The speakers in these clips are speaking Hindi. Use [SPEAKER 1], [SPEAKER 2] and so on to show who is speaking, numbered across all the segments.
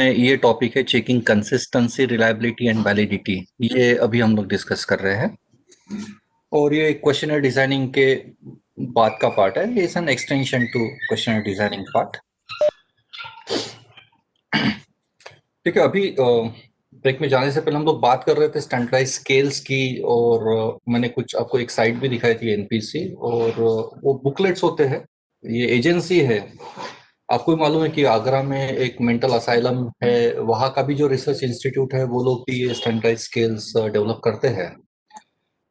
[SPEAKER 1] ये टॉपिक है checking consistency, reliability and validity. ये अभी हम लोग डिस्कस कर रहे हैं और ये क्वेश्चनर डिजाइनिंग के बाद का पार्ट है। ये is an extension to questionnaire designing part. ठीक है, अभी ब्रेक में जाने से पहले हम लोग बात कर रहे थे स्टैंडर्डाइज स्केल्स की, और मैंने कुछ आपको एक साइट भी दिखाई थी एनपीसी, और वो बुकलेट्स होते हैं। ये एजेंसी है, आपको भी मालूम है कि आगरा में एक मेंटल असाइलम है, वहाँ का भी जो रिसर्च इंस्टीट्यूट है वो लोग भी ये स्टैंडर्डाइज स्केल्स डेवलप करते हैं।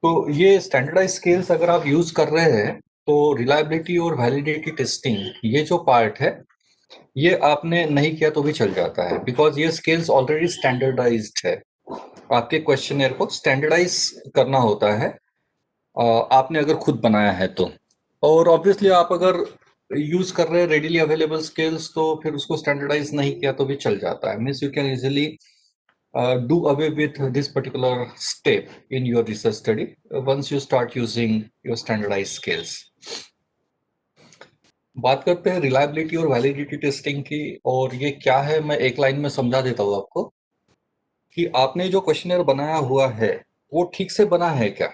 [SPEAKER 1] तो ये स्टैंडर्डाइज स्केल्स अगर आप यूज कर रहे हैं तो रिलायबिलिटी और वैलिडिटी टेस्टिंग, ये जो पार्ट है ये आपने नहीं किया तो भी चल जाता है, बिकॉज ये स्केल्स ऑलरेडी स्टैंडर्डाइज्ड है। आपके क्वेश्चनर को स्टैंडर्डाइज करना होता है, आपने अगर खुद बनाया है तो। और ऑब्वियसली आप अगर यूज कर रहे हैं रेडिली अवेलेबल स्केल्स तो फिर उसको स्टैंडर्डाइज नहीं किया तो भी चल जाता है। Means you can easily do away with this particular step in your research study once you start using your standardized scales. बात करते हैं रिलायबिलिटी और वैलिडिटी टेस्टिंग की, और ये क्या है मैं एक लाइन में समझा देता हूँ आपको कि आपने जो क्वेश्चनर बनाया हुआ है वो ठीक से बना है क्या,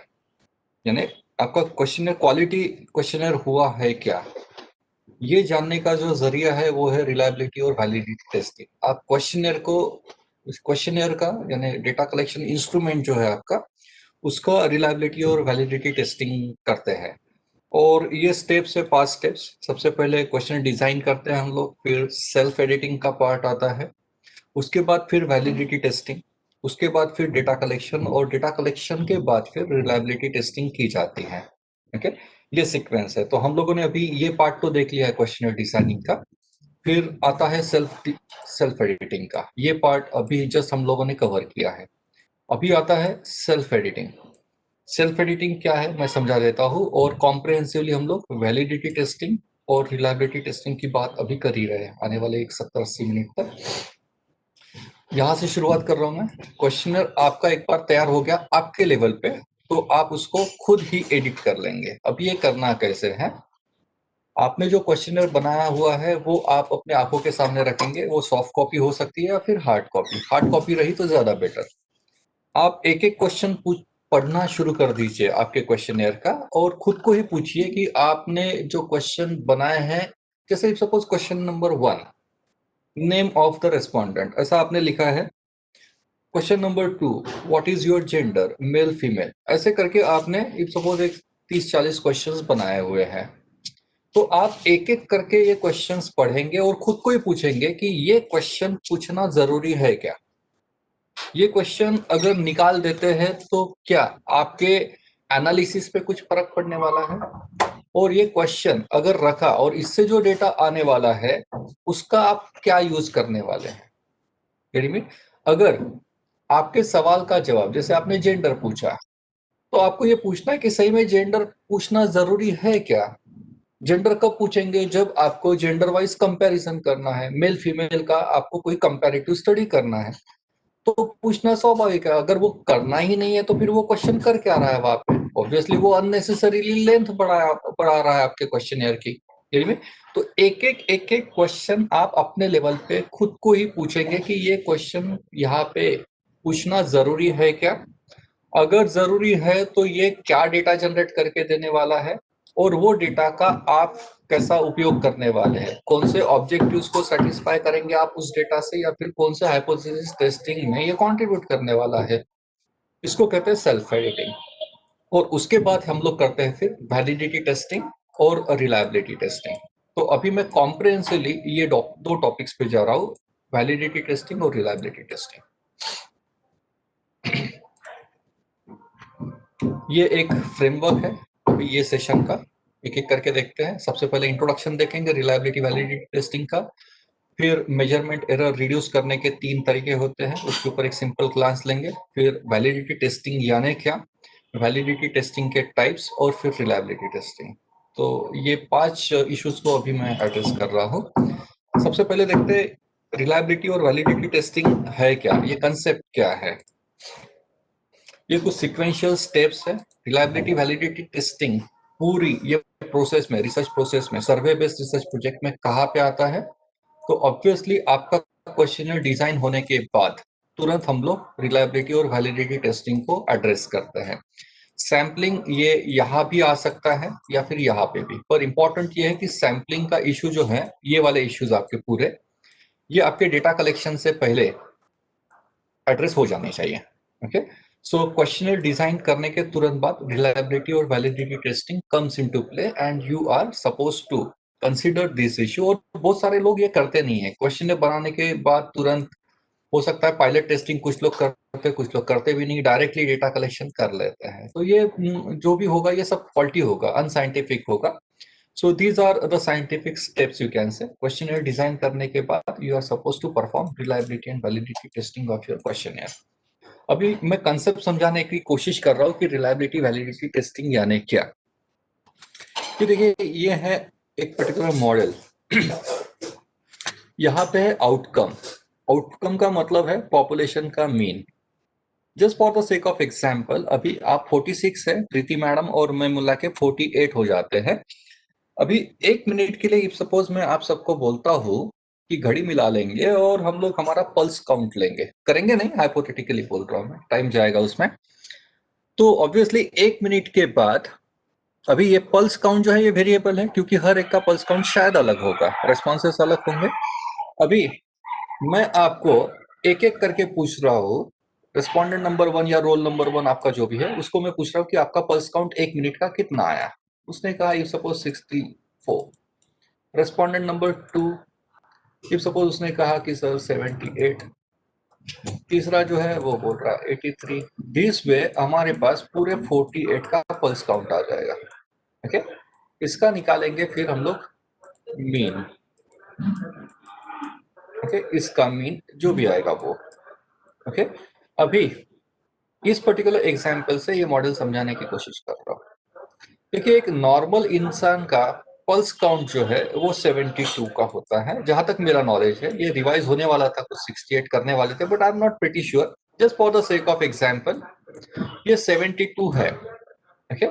[SPEAKER 1] यानी आपका क्वेश्चनर क्वालिटी क्वेश्चनर हुआ है क्या। ये जानने का जो जरिया है वो है रिलायबिलिटी और वैलिडिटी टेस्टिंग। आप क्वेश्चनर को, इस क्वेश्चनर का यानी डेटा कलेक्शन इंस्ट्रूमेंट जो है आपका, उसका रिलायबिलिटी और वैलिडिटी टेस्टिंग करते हैं। और ये स्टेप्स है 5 स्टेप्स। सबसे पहले क्वेश्चन डिजाइन करते हैं हम लोग, फिर सेल्फ एडिटिंग का पार्ट आता है, उसके बाद फिर वैलिडिटी टेस्टिंग, उसके बाद फिर डेटा कलेक्शन, और डेटा कलेक्शन के बाद फिर रिलायबिलिटी टेस्टिंग की जाती है। ओके, ये सीक्वेंस है। तो हम लोगों ने अभी ये पार्ट तो देख लिया है क्वेश्चनर डिजाइनिंग का। फिर आता है सेल्फ एडिटिंग का, ये पार्ट अभी जस्ट हम लोगों ने कवर किया है। अभी आता है सेल्फ एडिटिंग। सेल्फ एडिटिंग क्या है मैं समझा देता हूँ, और कॉम्प्रिहेंसिवली हम लोग वैलिडिटी टेस्टिंग और रिलायबिलिटी टेस्टिंग की बात अभी कर ही रहे हैं आने वाले एक 70-80 मिनट तक। यहाँ से शुरुआत कर रहा हूँ मैं। क्वेश्चनर आपका एक बार तैयार हो गया आपके लेवल पे, तो आप उसको खुद ही एडिट कर लेंगे। अब ये करना कैसे है, आपने जो क्वेश्चनर बनाया हुआ है वो आप अपने आंखों के सामने रखेंगे। वो सॉफ्ट कॉपी हो सकती है या फिर हार्ड कॉपी। हार्ड कॉपी रही तो ज्यादा बेटर। आप एक एक क्वेश्चन पढ़ना शुरू कर दीजिए आपके क्वेश्चनर का, और खुद को ही पूछिए कि आपने जो क्वेश्चन बनाए हैं, जैसे suppose question number 1, name of the respondent, ऐसा आपने लिखा है। Question number 2, what is your gender, male female, ऐसे करके आपने इफ सपोज एक 30-40 क्वेश्चंस बनाए हुए हैं। तो आप एक एक करके ये क्वेश्चंस पढ़ेंगे और खुद को ही पूछेंगे कि ये क्वेश्चन पूछना जरूरी है क्या। ये क्वेश्चन अगर निकाल देते हैं तो क्या आपके एनालिसिस पे कुछ फर्क पड़ने वाला है, और ये क्वेश्चन अगर रखा और इससे जो डेटा आने वाला है उसका आप क्या यूज करने वाले हैं। यानी में अगर आपके सवाल का जवाब, जैसे आपने जेंडर पूछा, तो आपको ये पूछना है कि सही में जेंडर पूछना जरूरी है क्या। जेंडर कब पूछेंगे, जब आपको जेंडर वाइज कंपैरिजन करना है, मेल फीमेल का आपको कोई कंपैरेटिव स्टडी करना है, तो पूछना स्वाभाविक है। अगर वो करना ही नहीं है तो फिर वो क्वेश्चन कर क्या रहा है वहां पे। ऑब्वियसली वो अननेसेसरीली लेंथ बढ़ा रहा है आपके क्वेश्चनर की। यानी में तो एक एक क्वेश्चन आप अपने लेवल पे खुद को ही पूछेंगे कि ये क्वेश्चन यहाँ पे पूछना जरूरी है क्या। अगर जरूरी है तो ये क्या डेटा जनरेट करके देने वाला है, और वो डेटा का आप कैसा उपयोग करने वाले हैं, कौन से ऑब्जेक्टिव्स को सेटिस्फाई करेंगे आप उस डेटा से, या फिर कौन से हाइपोथेसिस टेस्टिंग में ये कंट्रीब्यूट करने वाला है। इसको कहते हैं सेल्फ एडिटिंग। और उसके बाद हम लोग करते हैं फिर वैलिडिटी टेस्टिंग और रिलायबिलिटी टेस्टिंग। तो अभी मैं कॉम्प्रिहेंसिवली ये दो टॉपिक्स पे जा रहा हूँ, वैलिडिटी टेस्टिंग और रिलायबिलिटी टेस्टिंग। ये एक फ्रेमवर्क है अभी ये सेशन का। एक एक करके देखते हैं। सबसे पहले इंट्रोडक्शन देखेंगे रिलायबिलिटी वैलिडिटी टेस्टिंग का, फिर मेजरमेंट एरर रिड्यूस करने के 3 तरीके होते हैं, उसके ऊपर एक सिंपल क्लास लेंगे, फिर वैलिडिटी टेस्टिंग यानी क्या, वैलिडिटी टेस्टिंग के टाइप्स, और फिर रिलायबिलिटी टेस्टिंग। तो ये 5 इश्यूज को अभी मैं एड्रेस कर रहा हूँ। सबसे पहले देखते हैं रिलायबिलिटी और वैलिडिटी टेस्टिंग है क्या, ये कंसेप्ट क्या है। ये कुछ सिक्वेंशियल स्टेप्स है। रिलायबिलिटी वैलिडिटी टेस्टिंग पूरी ये प्रोसेस में, रिसर्च प्रोसेस में, सर्वे बेस्ड रिसर्च प्रोजेक्ट में कहाँ पे आता है, तो ऑब्वियसली आपका क्वेश्चनर डिजाइन होने के बाद तुरंत हम लोग रिलायबिलिटी और वैलिडिटी टेस्टिंग को एड्रेस करते हैं। सैम्पलिंग ये यहाँ भी आ सकता है या फिर यहाँ पे भी, पर इंपॉर्टेंट ये है कि सैम्पलिंग का इशू जो है, ये वाले इश्यूज आपके पूरे, ये आपके डेटा कलेक्शन से पहले एड्रेस हो जाने चाहिए। ओके, सो क्वेश्चनर डिजाइन करने के तुरंत बाद रिलायबिलिटी और validity testing comes into play and you are suppose to consider this issue. और बहुत सारे लोग ये करते नहीं है, क्वेश्चनर बनाने के बाद तुरंत, हो सकता है पायलट टेस्टिंग कुछ लोग करते, कुछ लोग करते भी नहीं, डायरेक्टली डेटा कलेक्शन कर लेते हैं। तो ये जो भी होगा ये सब फॉल्टी होगा, अनसाइंटिफिक होगा। So these are the scientific steps you can say. Questionnaire design करने के बाद you are supposed to perform reliability and validity testing of your questionnaire. अभी मैं कंसेप्ट समझाने की कोशिश कर रहा हूँ कि रिलायबिलिटी वैलिडिटी टेस्टिंग यानी क्या। कि देखिए ये है एक पर्टिकुलर मॉडल, यहाँ पे है आउटकम। आउटकम का मतलब है पॉपुलेशन का mean. Just for the sake of example, अभी आप 46 है, प्रीति मैडम और मैं मिला के 48 हो जाते हैं। अभी 1 मिनट के लिए सपोज मैं आप सबको बोलता हूँ कि घड़ी मिला लेंगे और हम लोग हमारा पल्स काउंट लेंगे, करेंगे नहीं, हाइपोथेटिकली बोल रहा हूँ मैं, टाइम जाएगा उसमें। तो ऑब्वियसली 1 मिनट के बाद, अभी ये पल्स काउंट जो है ये वेरिएबल है, क्योंकि हर एक का पल्स काउंट शायद अलग होगा, रेस्पॉन्सेस अलग होंगे। अभी मैं आपको एक एक करके पूछ रहा हूँ, रेस्पॉन्डेंट नंबर 1 या रोल नंबर 1 आपका जो भी है, उसको मैं पूछ रहा हूँ कि आपका पल्स काउंट 1 मिनट का कितना आया। उसने कहा if suppose 64। Respondent number 2, if suppose उसने कहा कि सर 78। तीसरा जो है वो बोल रहा है 83। दिस वे हमारे पास पूरे 48 का पल्स काउंट आ जाएगा। ओके, इसका निकालेंगे फिर हम लोग मीन। ओके, इसका मीन जो भी आएगा वो। ओके, अभी इस पर्टिकुलर एग्जाम्पल से ये मॉडल समझाने की कोशिश कर रहा हूँ। देखिए एक नॉर्मल इंसान का पल्स काउंट जो है वो 72 का होता है, जहां तक मेरा नॉलेज है। ये रिवाइज होने वाला था, कुछ 68 करने वाले थे, but I am not pretty sure, just for the sake of example ये 72 है। ओके,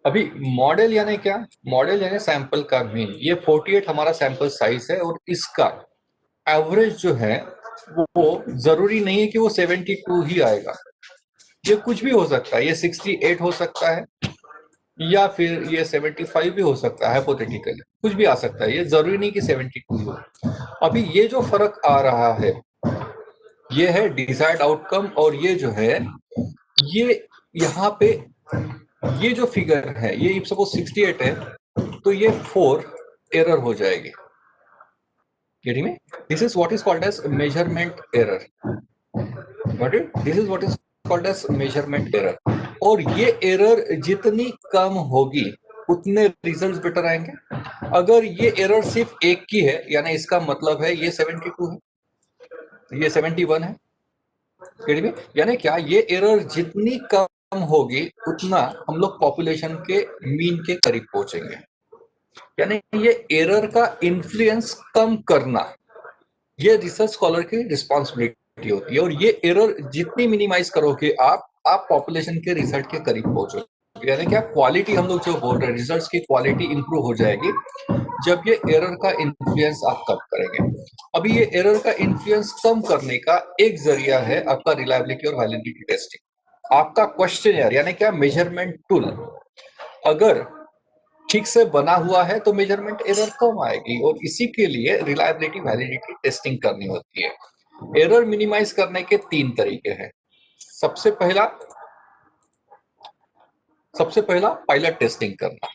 [SPEAKER 1] अभी मॉडल यानी क्या? मॉडल यानी सैंपल का मीन। ये 48 हमारा सैंपल साइज है और इसका एवरेज जो है वो जरूरी नहीं है कि वो 72 ही आएगा, ये कुछ भी हो सकता है। ये 68 हो सकता है या फिर ये 75 भी हो सकता है, हाइपोथेटिकली कुछ भी आ सकता है, ये जरूरी नहीं कि 72 हो। अभी ये जो फर्क आ रहा है ये है डिजायर्ड आउटकम, और ये जो है ये यहाँ पे ये जो फिगर है ये सपोज 68 है, तो ये 4 एरर हो जाएगी। Getting me? This is what is called as measurement error. Got it? This is what is called as measurement error. और ये एरर जितनी कम होगी उतने रिजल्ट्स बेटर आएंगे। अगर ये एरर सिर्फ एक की है, यानी इसका मतलब है ये 72 है, ये 71 है, यानी क्या, ये एरर जितनी कम होगी उतना हम लोग पॉपुलेशन के मीन के करीब पहुंचेंगे। यानी ये एरर का इन्फ्लुएंस कम करना, ये रिसर्च स्कॉलर की रिस्पॉन्सिबिलिटी होती है। और ये एरर जितनी मिनिमाइज करोगे आप पॉपुलेशन के रिजल्ट के करीब पहुंचोगे। यानी क्या, क्वालिटी हम लोग जो बोल रहे हैं, रिजल्ट्स की क्वालिटी इंप्रूव हो जाएगी जब ये एरर का इन्फ्लुएंस आप कम करेंगे। अभी ये एरर का इन्फ्लुएंस कम करने का एक जरिया है आपका रिलायबिलिटी और वैलिडिटी टेस्टिंग। आपका क्वेश्चन यानी क्या, मेजरमेंट टूल अगर ठीक से बना हुआ है तो मेजरमेंट एरर कम आएगी, और इसी के लिए रिलायबिलिटी वैलिडिटी टेस्टिंग करनी होती है। एरर मिनिमाइज करने के 3 तरीके हैं। सबसे पहला पायलट टेस्टिंग करना।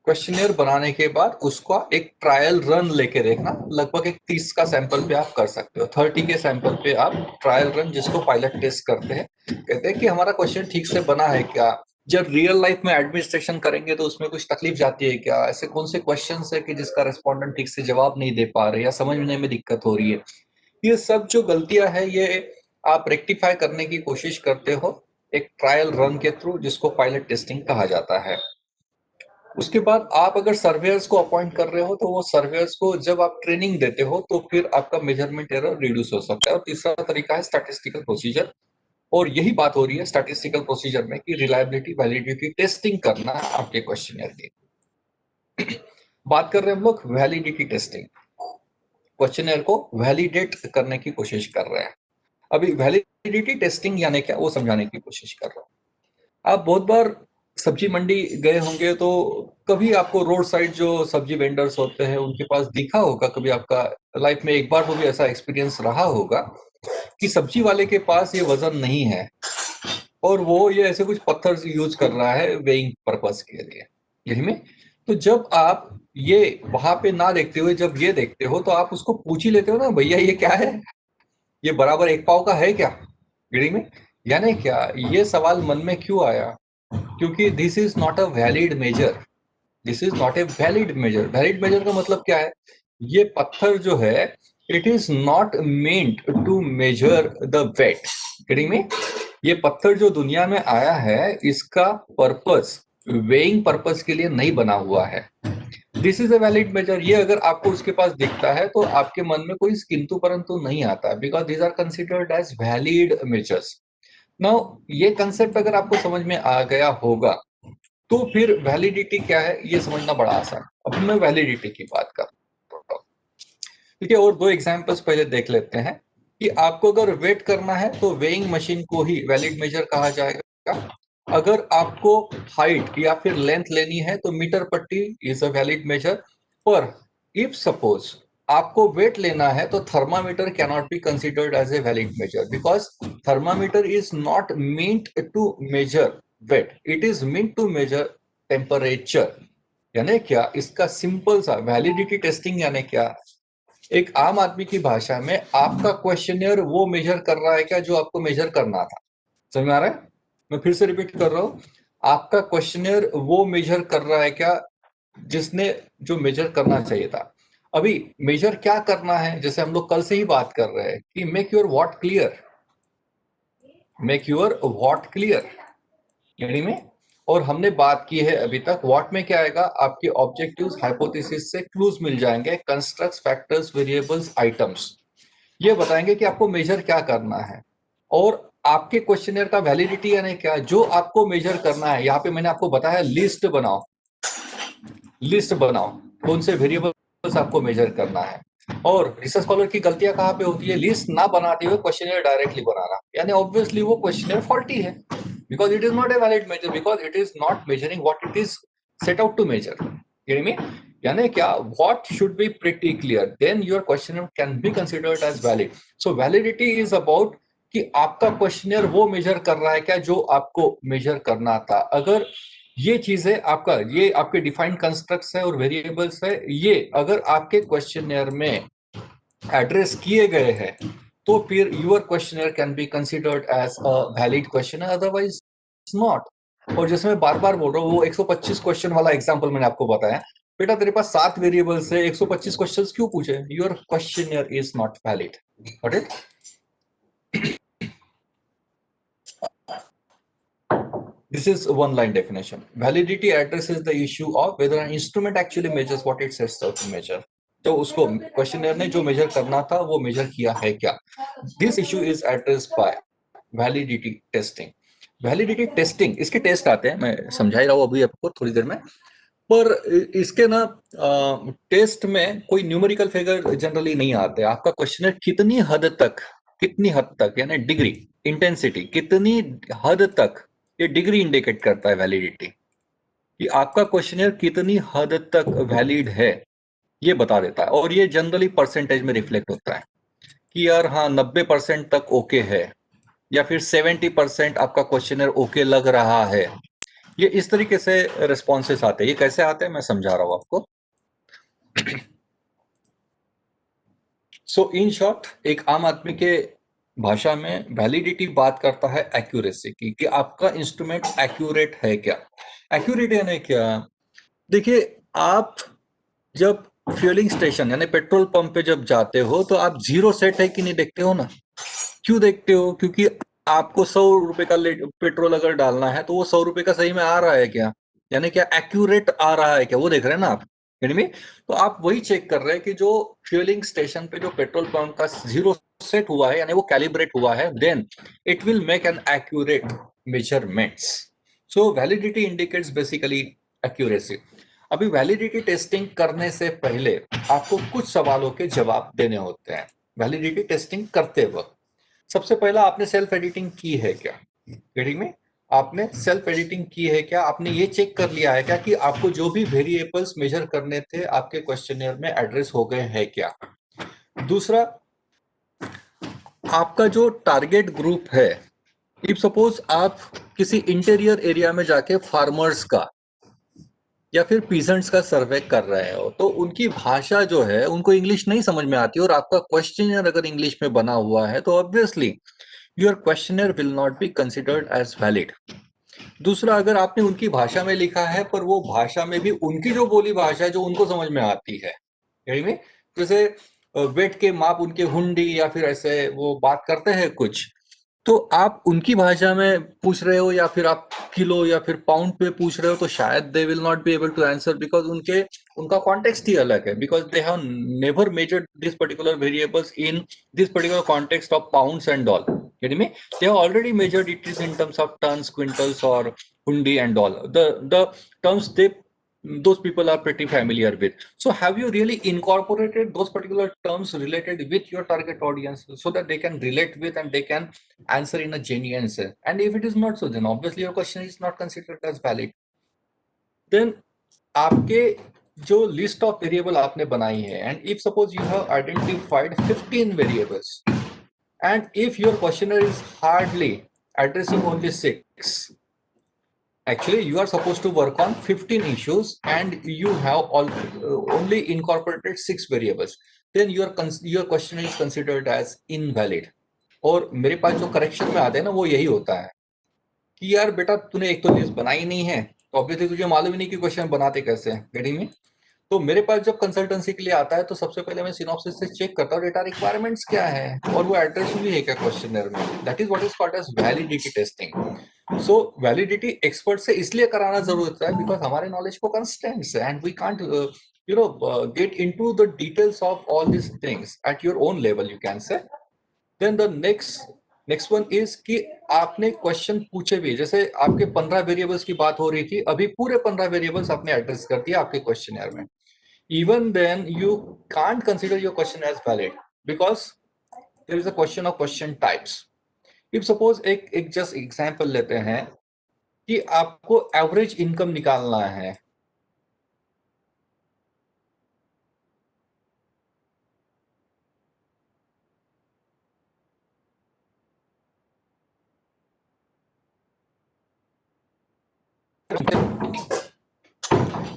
[SPEAKER 1] क्वेश्चनियर बनाने के बाद उसका एक ट्रायल रन लेके देखना। लगभग एक 30 का सैंपल पे आप कर सकते हो, 30 के सैंपल पे आप ट्रायल रन, जिसको पायलट टेस्ट करते हैं, कहते हैं कि हमारा क्वेश्चन ठीक से बना है क्या। जब रियल लाइफ में एडमिनिस्ट्रेशन करेंगे तो उसमें कुछ तकलीफ जाती है क्या, ऐसे कौन से क्वेश्चन है कि जिसका रेस्पॉन्डेंट ठीक से जवाब नहीं दे पा रहे या समझने में दिक्कत हो रही है। ये सब जो गलतियां है ये आप रेक्टिफाई करने की कोशिश करते हो एक ट्रायल रन के थ्रू, जिसको पायलट टेस्टिंग कहा जाता है। उसके बाद आप अगर सर्वेयर्स को अपॉइंट कर रहे हो तो वो सर्वेयर्स को जब आप ट्रेनिंग देते हो तो फिर आपका मेजरमेंट एरर रिड्यूस हो सकता है। और तीसरा तरीका है स्टैटिस्टिकल प्रोसीजर, और यही बात हो रही है स्टैटिस्टिकल प्रोसीजर में कि रिलायबिलिटी वैलिडिटी टेस्टिंग करना आपके क्वेश्चनियर की। बात कर रहे हैं हम लोग वैलिडिटी टेस्टिंग। क्वेश्चनर को वैलिडेट करने की कोशिश कर रहे हैं। अभी वैलिडिटी टेस्टिंग यानी क्या, वो समझाने की कोशिश कर रहा हूँ। आप बहुत बार सब्जी मंडी गए होंगे तो कभी आपको रोड साइड जो सब्जी वेंडर्स होते हैं उनके पास दिखा होगा, कभी आपका लाइफ में एक बार तो भी ऐसा एक्सपीरियंस रहा होगा कि सब्जी वाले के पास ये वजन नहीं है और वो ये ऐसे कुछ पत्थर यूज कर रहा है वेइंग पर्पस के लिए, यही में। तो जब आप ये वहां पे ना देखते हुए जब ये देखते हो तो आप उसको पूछ ही लेते हो ना, भैया ये क्या है, ये बराबर एक पाव का है क्या गिरी में, यानी क्या। ये सवाल मन में क्यों आया, क्योंकि this is not a valid measure, this is not a valid measure. Valid measure का मतलब क्या है, ये पत्थर जो है it is not meant to measure the weight. गिरिंग में ये पत्थर जो दुनिया में आया है इसका पर्पस वेइंग पर्पस के लिए नहीं बना हुआ है। This is a valid measure. ये अगर आपको उसके पास दिखता है तो आपके मन में कोई किंतु परंतु नहीं आता, because these are considered as valid measures. Now ये कंसेप्ट अगर आपको समझ में आ गया होगा तो फिर वैलिडिटी क्या है ये समझना बड़ा आसान। अब मैं वैलिडिटी की बात कर रहा हूँ, ठीक है। और दो एग्जांपल्स पहले देख लेते हैं कि आपको अगर वेट करना है तो वेइंग मशीन को ही वैलिड मेजर कहा जाएगा। अगर आपको हाइट या फिर लेंथ लेनी है तो मीटर पट्टी इज अ वैलिड मेजर। पर इफ सपोज आपको वेट लेना है तो thermometer can not be considered as a valid measure, because thermometer is not meant to measure weight, it is meant to measure temperature. यानी क्या, इसका सिंपल सा वैलिडिटी टेस्टिंग यानी क्या, एक आम आदमी की भाषा में आपका क्वेश्चनियर वो मेजर कर रहा है क्या जो आपको मेजर करना था। समझ में आ रहा है, मैं फिर से रिपीट कर रहा हूं, आपका क्वेश्चनियर वो मेजर कर रहा है क्या जिसने जो मेजर करना चाहिए था। अभी मेजर क्या करना है, जैसे हम लोग कल से ही बात कर रहे हैं कि make your what clear, make your what clear यानी में। और हमने बात की है अभी तक व्हाट में क्या आएगा, आपके ऑब्जेक्टिव्स हाइपोथेसिस से क्लूज मिल जाएंगे, कंस्ट्रक्ट्स फैक्टर्स वेरिएबल्स आइटम्स, ये बताएंगे कि आपको मेजर क्या करना है। और आपके क्वेश्चनर का वैलिडिटी यानी क्या, जो आपको मेजर करना है, यहाँ पे मैंने आपको बताया लिस्ट बनाओ, लिस्ट बनाओ कौन से वेरिएबल्स आपको मेजर करना है। और रिसर्च स्कॉलर की गलतियां कहाँ पे होती है, लिस्ट ना बनाते हुए क्वेश्चनर डायरेक्टली बनाना, यानी ऑब्वियसली वो क्वेश्चनर फॉल्टी है, because it is not a valid measure, because it is not measuring what it is set out to measure. यानी क्या, what should be pretty clear, then your question can be considered as valid. So validity is about कि आपका क्वेश्चनर वो मेजर कर रहा है क्या जो आपको मेजर करना था। अगर ये चीजें आपका, ये आपके डिफाइंड कंस्ट्रक्ट्स है और वेरिएबल्स है, ये अगर आपके क्वेश्चनर में एड्रेस किए गए हैं तो फिर your questionnaire can be considered as a valid question, otherwise not. और जैसे मैं बार बार बोल रहा हूँ, वो 125 क्वेश्चन वाला एग्जांपल मैंने आपको बताया, बेटा तेरे पास 7 वेरिएबल्स है, 125 क्वेश्चंस क्यों पूछे, your questionnaire is not valid. Got it. This is one line definition. Validity addresses the issue of whether an instrument actually measures what it sets out to measure. तो उसको क्वेश्चनर ने जो मेजर करना था वो मेजर किया है क्या, this issue is addressed by validity testing. Validity testing, इसके टेस्ट आते हैं, मैं समझा ही रहा हूँ अभी आपको थोड़ी देर में। पर इसके ना टेस्ट में कोई न्यूमेरिकल फिगर जनरली नहीं आते। आपका क्वेश्चनर कितनी हद तक यानी डिग्री इंटेंसिटी, कितनी हद तक, ये डिग्री इंडिकेट करता है वैलिडिटी, कि आपका क्वेश्चनर कितनी हद तक वैलिड है ये बता देता है। और ये जनरली परसेंटेज में रिफ्लेक्ट होता है कि यार हाँ 90% तक ओके है, या फिर 70% आपका क्वेश्चनर ओके लग रहा है। ये इस तरीके से रिस्पॉन्सेस आते हैं। ये कैसे आते हैं मैं समझा रहा हूं आपको। सो इन शॉर्ट, एक आम आदमी के भाषा में वैलिडिटी बात करता है एक्यूरेसी की, कि आपका इंस्ट्रूमेंट एक्यूरेट है क्या। एक्यूरेट यानी क्या, देखिए आप जब फ्यूलिंग स्टेशन यानी पेट्रोल पंप पे जब जाते हो तो आप जीरो सेट है कि नहीं देखते हो ना। क्यों देखते हो, क्योंकि आपको 100 रुपए का पेट्रोल अगर डालना है तो वो 100 रुपए का सही में आ रहा है क्या, यानी क्या एक्यूरेट आ रहा है क्या, वो देख रहे हैं ना आप। यानी तो आप वही चेक कर रहे हैं कि जो फ्यूलिंग स्टेशन पे जो पेट्रोल पंप का जीरो सेट हुआ है यानी वो कैलिब्रेट हुआ है, then it will make an accurate measurements. So validity indicates basically accuracy. अभी वैलिडिटी टेस्टिंग करने से पहले आपको कुछ सवालों के जवाब देने होते हैं वैलिडिटी टेस्टिंग करते वक्त। सबसे पहला, आपने सेल्फ एडिटिंग की है क्या? गेटिंग में, आपने सेल्फ एडिटिंग की है क्या? आपने ये चेक कर लिया है क्या कि आपको जो भी वेरिएबल्स मेजर करने थे आपके क्वेश्चनियर में एड्रेस हो गए हैं क्या? दूसरा, आपका जो टारगेट ग्रुप है, इफ सपोज आप किसी इंटीरियर एरिया में जाके फार्मर्स का या फिर पीजेंट्स का सर्वे कर रहे हो, तो उनकी भाषा जो है उनको इंग्लिश नहीं समझ में आती और आपका क्वेश्चनियर अगर इंग्लिश में बना हुआ है तो obviously your questionnaire will not be considered as valid. दूसरा, अगर आपने उनकी भाषा में लिखा है पर वो भाषा में भी उनकी जो बोली भाषा है जो उनको समझ में आती है, यानी में जैसे वेट के माप उनके हुंडी या फिर ऐसे वो बात करते हैं कुछ, तो आप उनकी भाषा में पूछ रहे हो या फिर आप किलो या फिर पाउंड पे पूछ रहे हो, तो शायद they will not be able to answer because उनका कॉन्टेक्स्ट ही अलग है, because they have never measured this particular variables in this particular context of pounds and all. यानी में they have already measured it is in terms of tons, quintals or hundi and all the terms those people are pretty familiar with. So have you really incorporated those particular terms related with your target audience so that they can relate with and they can answer in a genuine sense? And if it is not so, then obviously your question is not considered as valid. Then आपके जो लिस्ट ऑफ वेरिएबल आपने बनाई है, and if suppose you have identified 15 variables and if your questionnaire is hardly addressing only 6, actually you are supposed to work on 15 issues and you have only incorporated 6 variables, then your questionnaire is considered as invalid. और मेरे पास जो करेक्शन में आते हैं ना वो यही होता है कि यार बेटा तूने एक तो लिस्ट बनाई नहीं है, तो ऑब्वियसली तुझे मालूम ही नहीं कि क्वेश्चन बनाते कैसे हैं। गेटिंग में, तो मेरे पास जब कंसल्टेंसी के लिए आता है तो सबसे पहले मैं सिनॉप्सिस से चेक करता हूँ डेटा रिक्वायरमेंट्स क्या है और वो एड्रेस भी है क्या क्वेश्चनर में। That is what is called as validity testing. So validity expert से इसलिए कराना जरूरत है बिकॉज हमारे नॉलेज को कंस्टेंट्स है and we can't get into the details of all these things at your own level, you can say. Then the next one is कि आपने क्वेश्चन पूछे भी, जैसे आपके 15 वेरिएबल्स की बात हो रही थी, अभी पूरे 15 वेरिएबल्स आपने एड्रेस कर दिया आपके क्वेश्चनर में, even then you can't consider your question as valid because there is a question of question types. If suppose एक just example लेते हैं कि आपको एवरेज इनकम निकालना है,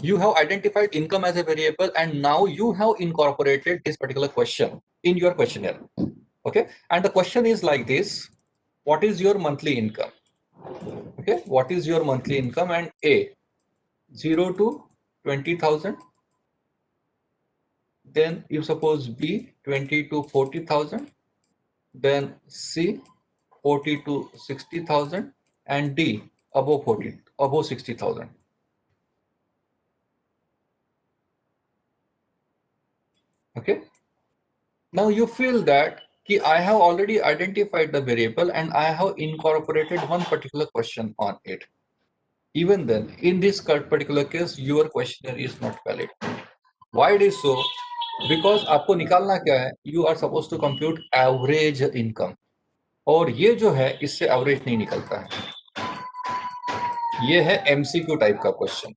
[SPEAKER 1] you have identified income as a variable and now you have incorporated this particular question in your questionnaire. Okay, and the question is like this: what is your monthly income? Okay, what is your monthly income? And A, 0 to 20,000. Then you suppose B, 20 to 40,000. Then C, 40 to 60,000, and D, above 60,000. Okay. Now you feel that I have already identified the variable and I have incorporated one particular question on it. Even then, in this particular case, your questionnaire is not valid. Why it is so? Because आपको निकालना क्या है? You are supposed to compute average income. और ये जो है इससे एवरेज नहीं निकलता है, ये है एमसीक्यू टाइप का क्वेश्चन।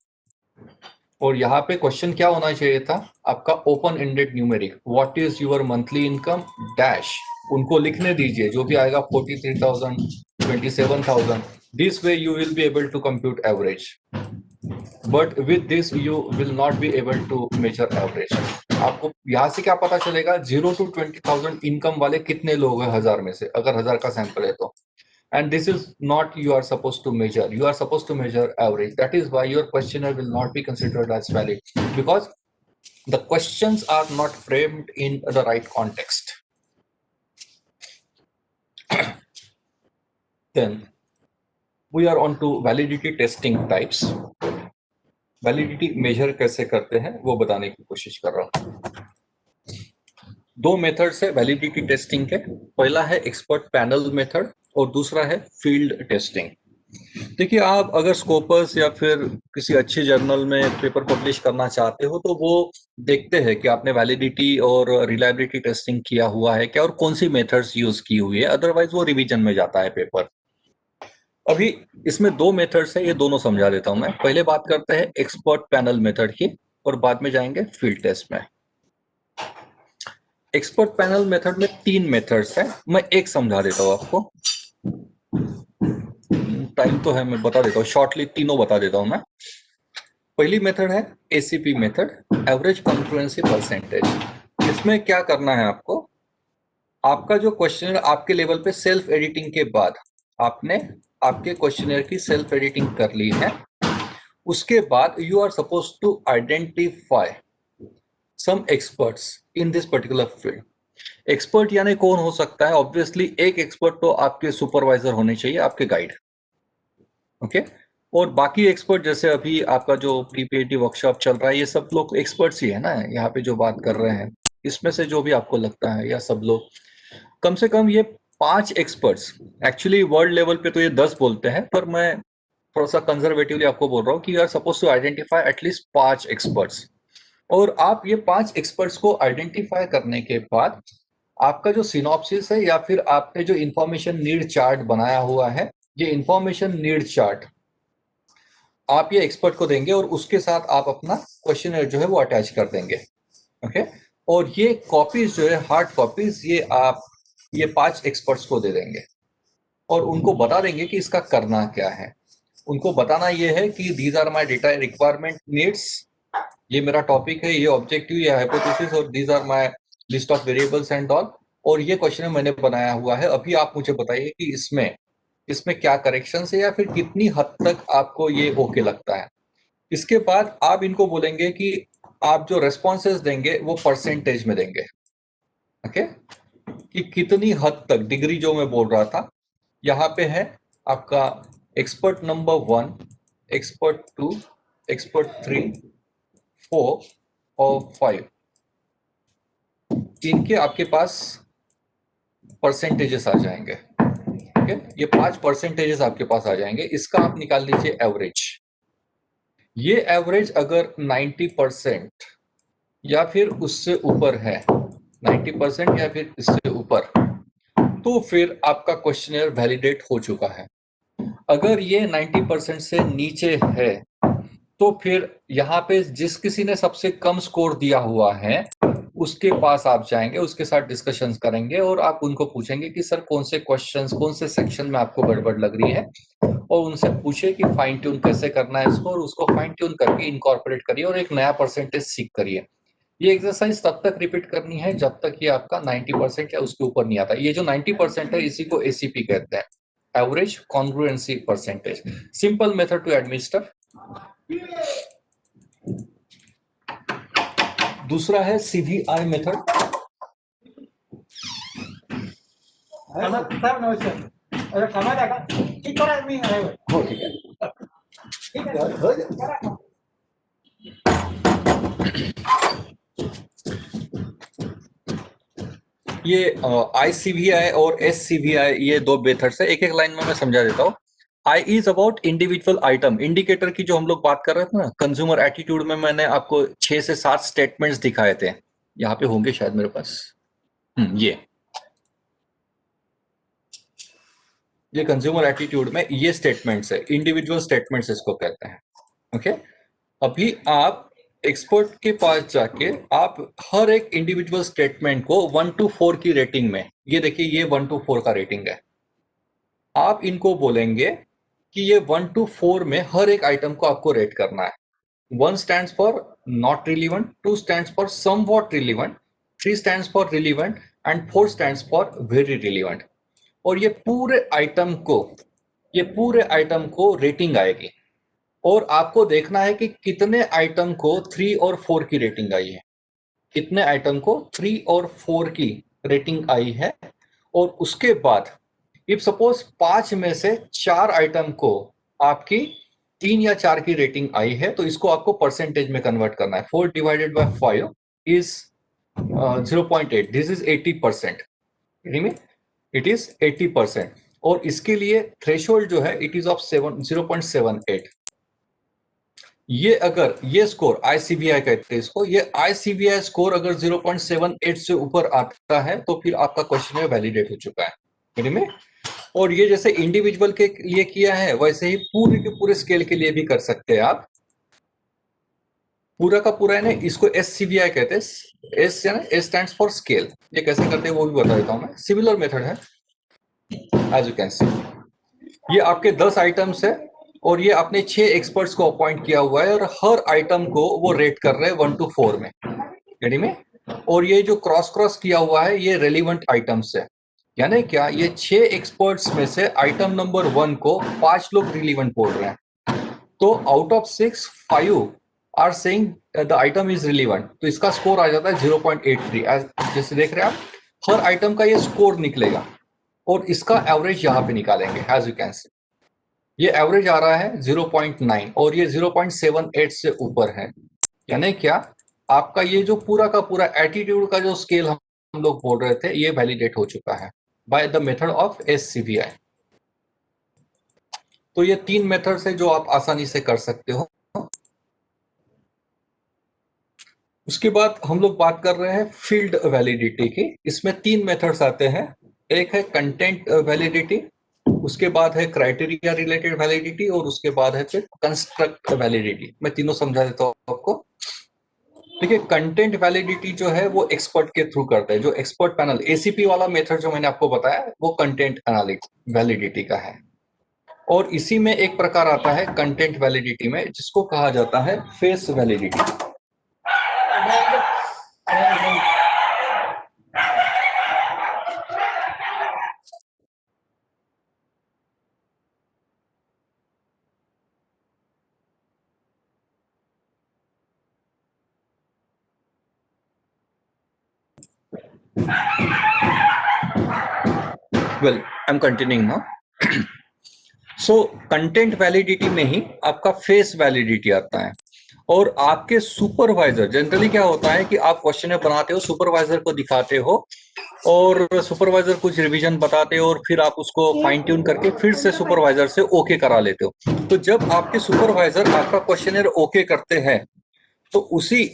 [SPEAKER 1] और यहाँ पे क्वेश्चन क्या होना चाहिए था आपका? Open ended numeric, what is your monthly income dash, उनको लिखने दीजिए जो भी आएगा 43,000, 27,000। This way you will be able to compute average, but with this you will not be able to measure average. आपको यहाँ से क्या पता चलेगा 0 to 20,000 इनकम वाले कितने लोग हैं 1000 में से, अगर 1000 का सैंपल है तो। And this is not you are supposed to measure. You are supposed to measure average. That is why your questionnaire will not be considered as valid because the questions are not framed in the right context. Then we are on to validity testing types. Validity measure कैसे करते हैं वो बताने की कोशिश कर रहा हूँ। दो मेथड्स है वैलिडिटी टेस्टिंग के, पहला है एक्सपर्ट पैनल मेथड और दूसरा है फील्ड टेस्टिंग। देखिए, आप अगर स्कोपस या फिर किसी अच्छे जर्नल में पेपर पब्लिश करना चाहते हो, तो वो देखते हैं कि आपने वैलिडिटी और रिलायबिलिटी टेस्टिंग किया हुआ है क्या और कौन सी मेथड्स यूज की हुई है, अदरवाइज वो रिवीजन में जाता है पेपर। अभी इसमें दो मेथड्स है, ये दोनों समझा देता हूं मैं। पहले बात करते हैं एक्सपर्ट पैनल मेथड की और बाद में जाएंगे फील्ड टेस्ट में। एक्सपर्ट पैनल मेथड में तीन मेथड्स है, मैं एक समझा देता हूं आपको। टाइम तो है, मैं बता देता हूँ शॉर्टली, तीनों बता देता हूं मैं। पहली मेथड है ACP method, average confluency percentage. इसमें क्या करना है आपको, आपका जो क्वेश्चनर आपके लेवल पे सेल्फ एडिटिंग के बाद आपने आपके क्वेश्चनर की सेल्फ एडिटिंग कर ली है, उसके बाद you are suppose to identify some experts in this particular field. Expert यानी कौन हो सकता है, ऑब्वियसली एक एक्सपर्ट तो आपके सुपरवाइजर होने चाहिए, आपके गाइड। ओके, और बाकी एक्सपर्ट जैसे अभी आपका जो प्री पीएचडी वर्कशॉप चल रहा है, ये सब लोग एक्सपर्ट्स ही है ना, यहाँ पे जो बात कर रहे हैं इसमें से जो भी आपको लगता है, या सब लोग कम से कम ये 5 एक्सपर्ट्स। एक्चुअली वर्ल्ड लेवल पे तो ये 10 बोलते हैं, पर मैं थोड़ा सा कंजर्वेटिवली आपको बोल रहा हूँ कि you are suppose to identify at least 5 experts. और आप ये 5 एक्सपर्ट्स को आइडेंटिफाई करने के बाद आपका जो सिनॉप्सिस है या फिर आपने जो इंफॉर्मेशन नीड चार्ट बनाया हुआ है, ये इंफॉर्मेशन नीड चार्ट आप ये एक्सपर्ट को देंगे और उसके साथ आप अपना क्वेश्चनर जो है वो अटैच कर देंगे। ओके, और ये कॉपीज जो है हार्ड कॉपीज, ये आप ये 5 एक्सपर्ट्स को दे देंगे और उनको बता देंगे कि इसका करना क्या है। उनको बताना ये है कि these are my data requirement needs, ये मेरा टॉपिक है, ये ऑब्जेक्टिव, ये हाइपोथेसिस, और these are my list of variables and all, और ये क्वेश्चन मैंने बनाया हुआ है। अभी आप मुझे बताइए कि इसमें इसमें क्या करेक्शन है या फिर कितनी हद तक आपको ये ओके लगता है। इसके बाद आप इनको बोलेंगे कि आप जो रेस्पॉन्सेज देंगे वो परसेंटेज में देंगे। ओके, कि कितनी हद तक, डिग्री जो मैं बोल रहा था, यहाँ पे है आपका एक्सपर्ट नंबर 1, एक्सपर्ट 2, एक्सपर्ट 3, 4 और 5, इनके आपके पास परसेंटेजेस आ जाएंगे। ओके, ये 5 परसेंटेजेस आपके पास आ जाएंगे। इसका आप निकाल लीजिए एवरेज। ये एवरेज अगर 90% या फिर उससे ऊपर है, 90% या फिर इससे ऊपर, तो फिर आपका क्वेश्चनर वैलिडेट हो चुका है। अगर ये 90% से नीचे है, तो फिर यहाँ पे जिस किसी ने सबसे कम स्कोर दिया हुआ है उसके पास आप जाएंगे, उसके साथ डिस्कशंस करेंगे और आप उनको पूछेंगे कि सर कौन से क्वेश्चंस, कौन से सेक्शन में आपको गड़बड़ लग रही है, और उनसे पूछे कि फाइन ट्यून कैसे करना है इसको, और उसको फाइन ट्यून करके इनकॉर्पोरेट करिए और एक नया परसेंटेज सीख करिए। ये एक्सरसाइज तब तक रिपीट करनी है जब तक ये आपका 90% या उसके ऊपर नहीं आता। ये जो 90% है इसी को एसीपी कहते हैं, average congruency percentage. Simple method to administer. दूसरा है सीवीआई मेथड।
[SPEAKER 2] साहेब नमस्कार, कामात आहे का? ठीक करा, मी आहे.
[SPEAKER 1] हो, ठीक है।
[SPEAKER 2] ठीक आहे, करा.
[SPEAKER 1] ये आईसीवीआई और एससीवीआई, ये दो मेथड्स है, एक एक लाइन में मैं समझा देता हूँ। I is about individual item, indicator की जो हम लोग बात कर रहे थे ना, कंज्यूमर एटीट्यूड में मैंने आपको 6 से 7 स्टेटमेंट्स दिखाए थे, यहाँ पे होंगे शायद मेरे पास। ये कंज्यूमर एटीट्यूड में ये स्टेटमेंट्स है, इंडिविजुअल स्टेटमेंट्स इसको कहते हैं। ओके, अभी आप एक्सपर्ट के पास जाके आप हर एक इंडिविजुअल स्टेटमेंट को 1 to 4 की रेटिंग में, ये देखिए ये 1 to 4 का रेटिंग है, आप इनको बोलेंगे कि ये 1 to 4 में हर एक आइटम को आपको रेट करना है। 1 stands for not relevant, 2 stands for somewhat relevant, 3 stands for relevant and 4 stands for very relevant। और ये पूरे आइटम को रेटिंग आएगी, और आपको देखना है कि कितने आइटम को 3 और 4 की रेटिंग आई है, कितने आइटम को 3 और 4 की रेटिंग आई है। और उसके बाद इफ सपोज 5 में से 4 आइटम को आपकी 3 या 4 की रेटिंग आई है, तो इसको आपको परसेंटेज में कन्वर्ट करना है। 4 divided by 5 is 0.8, this is 80%। It is 80%। और इसके लिए थ्रेशोल्ड जो है इट इज ऑफ 0.78। ये अगर ये स्कोर ICVI कहते हैं इसको, ये ICVI स्कोर अगर 0.78 से ऊपर आता है तो फिर आपका क्वेश्चन वैलिडेट हो चुका है, समझ में। और ये जैसे इंडिविजुअल के लिए किया है वैसे ही पूरे के पूरे स्केल के लिए भी कर सकते हैं आप। पूरा का पूरा है ना, इसको SCVI कहते हैं। एस है ना, एस स्टैंड्स फॉर स्केल। ये कैसे करते हैं वो भी बता देता हूं मैं। सिमिलर मेथड है एज यू कैन सी। ये आपके 10 आइटम्स है और ये आपने 6 एक्सपर्ट्स को अपॉइंट किया हुआ है और हर आइटम को वो रेट कर रहे हैं 1 to 4 में, रेडी में। और ये जो क्रॉस क्रॉस किया हुआ है ये रेलिवेंट आइटम्स है, यानी क्या, ये 6 एक्सपर्ट्स में से आइटम नंबर 1 को 5 लोग रिलीवेंट बोल रहे हैं। तो out of 6, 5 are saying the item is relevant, तो इसका स्कोर आ जाता है 0.83। जैसे देख रहे हैं आप, हर आइटम का ये स्कोर निकलेगा और इसका एवरेज यहाँ पे निकालेंगे एज यू कैन सी। ये एवरेज आ रहा है 0.9 और ये 0.78 से ऊपर है, यानी क्या, आपका ये जो पूरा का पूरा एटीट्यूड का जो स्केल हम लोग बोल रहे थे ये वैलिडेट हो चुका है by the method of SCVI। तो ये 3 मेथड्स है जो आप आसानी से कर सकते हो। उसके बाद हम लोग बात कर रहे हैं फील्ड वैलिडिटी की। इसमें 3 मेथड्स आते हैं। एक है कंटेंट वैलिडिटी, उसके बाद है क्राइटेरिया रिलेटेड वैलिडिटी और उसके बाद है फिर कंस्ट्रक्ट वैलिडिटी। मैं तीनों समझा देता हूं आपको। देखिए, कंटेंट वैलिडिटी जो है वो एक्सपर्ट के थ्रू करते हैं, जो एक्सपर्ट पैनल ACP वाला मेथड जो मैंने आपको बताया वो कंटेंट वैलिडिटी का है। और इसी में एक प्रकार आता है कंटेंट वैलिडिटी में जिसको कहा जाता है face validity. Well, I am continuing now. So content validity में ही आपका फेस वैलिडिटी आता है। और आपके सुपरवाइजर, जनरली क्या होता है कि आप क्वेश्चन बनाते हो, सुपरवाइजर को दिखाते हो और सुपरवाइजर कुछ रिवीजन बताते हो और फिर आप उसको फाइन ट्यून करके फिर से सुपरवाइजर से ओके करा लेते हो। तो जब आपके सुपरवाइजर आपका क्वेश्चन ओके करते हैं तो उसी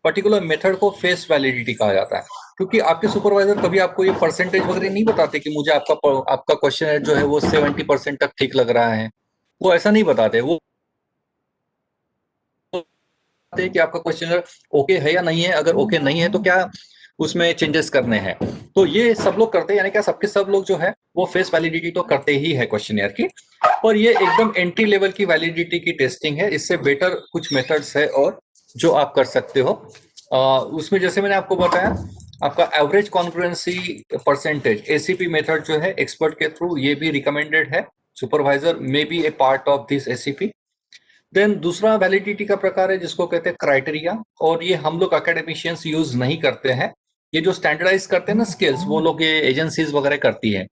[SPEAKER 1] पर्टिकुलर मेथड को फेस वैलिडिटी कहा जाता है। क्योंकि आपके सुपरवाइजर कभी आपको ये परसेंटेज वगैरह नहीं बताते कि मुझे आपका क्वेश्चन जो है वो 70% तक ठीक लग रहा है। वो ऐसा नहीं बताते। वो बताते कि आपका क्वेश्चन ओके है या नहीं है, अगर ओके नहीं है तो क्या उसमें चेंजेस करने हैं। तो ये सब लोग करते हैं, यानी क्या सबके सब लोग जो है वो फेस वैलिडिटी तो करते ही है क्वेश्चनियर की। पर ये एकदम एंट्री लेवल की वैलिडिटी की टेस्टिंग है। इससे बेटर कुछ मेथड्स है और जो आप कर सकते हो। उसमें जैसे मैंने आपको बताया, आपका average congruency percentage ACP method जो है एक्सपर्ट के थ्रू, ये भी रिकमेंडेड है। Supervisor may be a part of this ACP। Then दूसरा वैलिडिटी का प्रकार है जिसको कहते हैं क्राइटेरिया, और ये हम लोग एकेडमिशियंस यूज नहीं करते हैं। ये जो स्टैंडर्डाइज करते हैं ना स्केल्स, वो लोग ये एजेंसीज वगैरह करती है।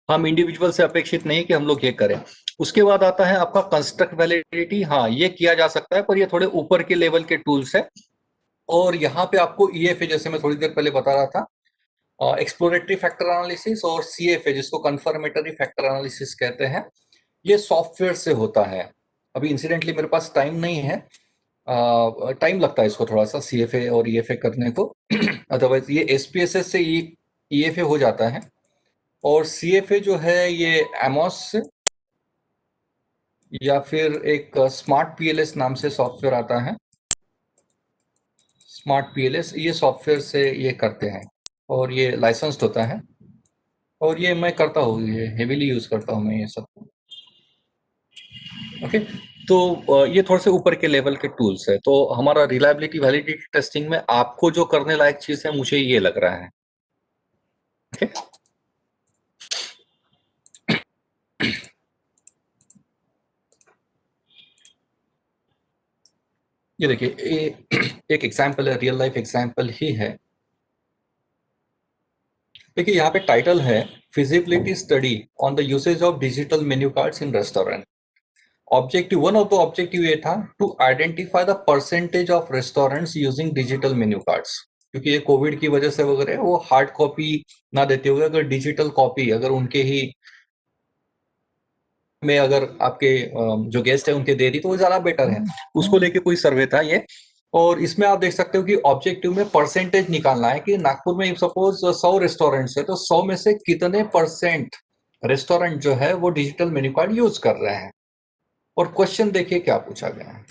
[SPEAKER 1] हम इंडिविजुअल से अपेक्षित नहीं कि हम लोग ये करें। उसके बाद आता है आपका कंस्ट्रक्ट वैलिडिटी। हाँ, ये किया जा सकता है पर ये थोड़े ऊपर के लेवल के टूल्स है। और यहाँ पे आपको EFA, जैसे मैं थोड़ी देर पहले बता रहा था, एक्सप्लोरेटरी फैक्टर एनालिसिस, और CFA जिसको कंफर्मेटरी फैक्टर एनालिसिस कहते हैं, ये सॉफ्टवेयर से होता है। अभी इंसिडेंटली मेरे पास टाइम नहीं है, टाइम लगता है इसको थोड़ा सा CFA और EFA करने को। अदरवाइज ये SPSS से EFA हो जाता है। और CFA जो है ये एमोस से, या फिर एक स्मार्ट PLS नाम से सॉफ्टवेयर आता है। स्मार्ट PLS, ये सॉफ्टवेयर से ये करते हैं और ये लाइसेंस्ड होता है। और ये मैं करता हूँ, ये हेवीली यूज करता हूँ मैं ये सब। ओके। तो ये थोड़े से ऊपर के लेवल के टूल्स है। तो हमारा रिलायबिलिटी वैलिडिटी टेस्टिंग में आपको जो करने लायक चीज है मुझे ये लग रहा है। ओके। ये देखिए, एक एग्जाम्पल है, रियल लाइफ एग्जाम्पल ही है। देखिए यहाँ पे टाइटल है feasibility study on the usage of digital menu cards in restaurant. Objective, one of the objective ये था to identify the percentage of restaurants using digital menu cards. क्योंकि ये कोविड की वजह से वगैरह वो हार्ड कॉपी ना देते हुए अगर डिजिटल कॉपी अगर उनके ही में अगर आपके जो गेस्ट है उनके दे दी तो वो ज्यादा बेटर है। उसको लेके कोई सर्वे था ये, और इसमें आप देख सकते हो कि ऑब्जेक्टिव में परसेंटेज निकालना है कि नागपुर में सपोज 100 रेस्टोरेंट्स है तो 100 में से कितने परसेंट रेस्टोरेंट जो है वो डिजिटल मेन्यू कार्ड यूज कर रहे हैं। और क्वेश्चन देखिए क्या पूछा गया है,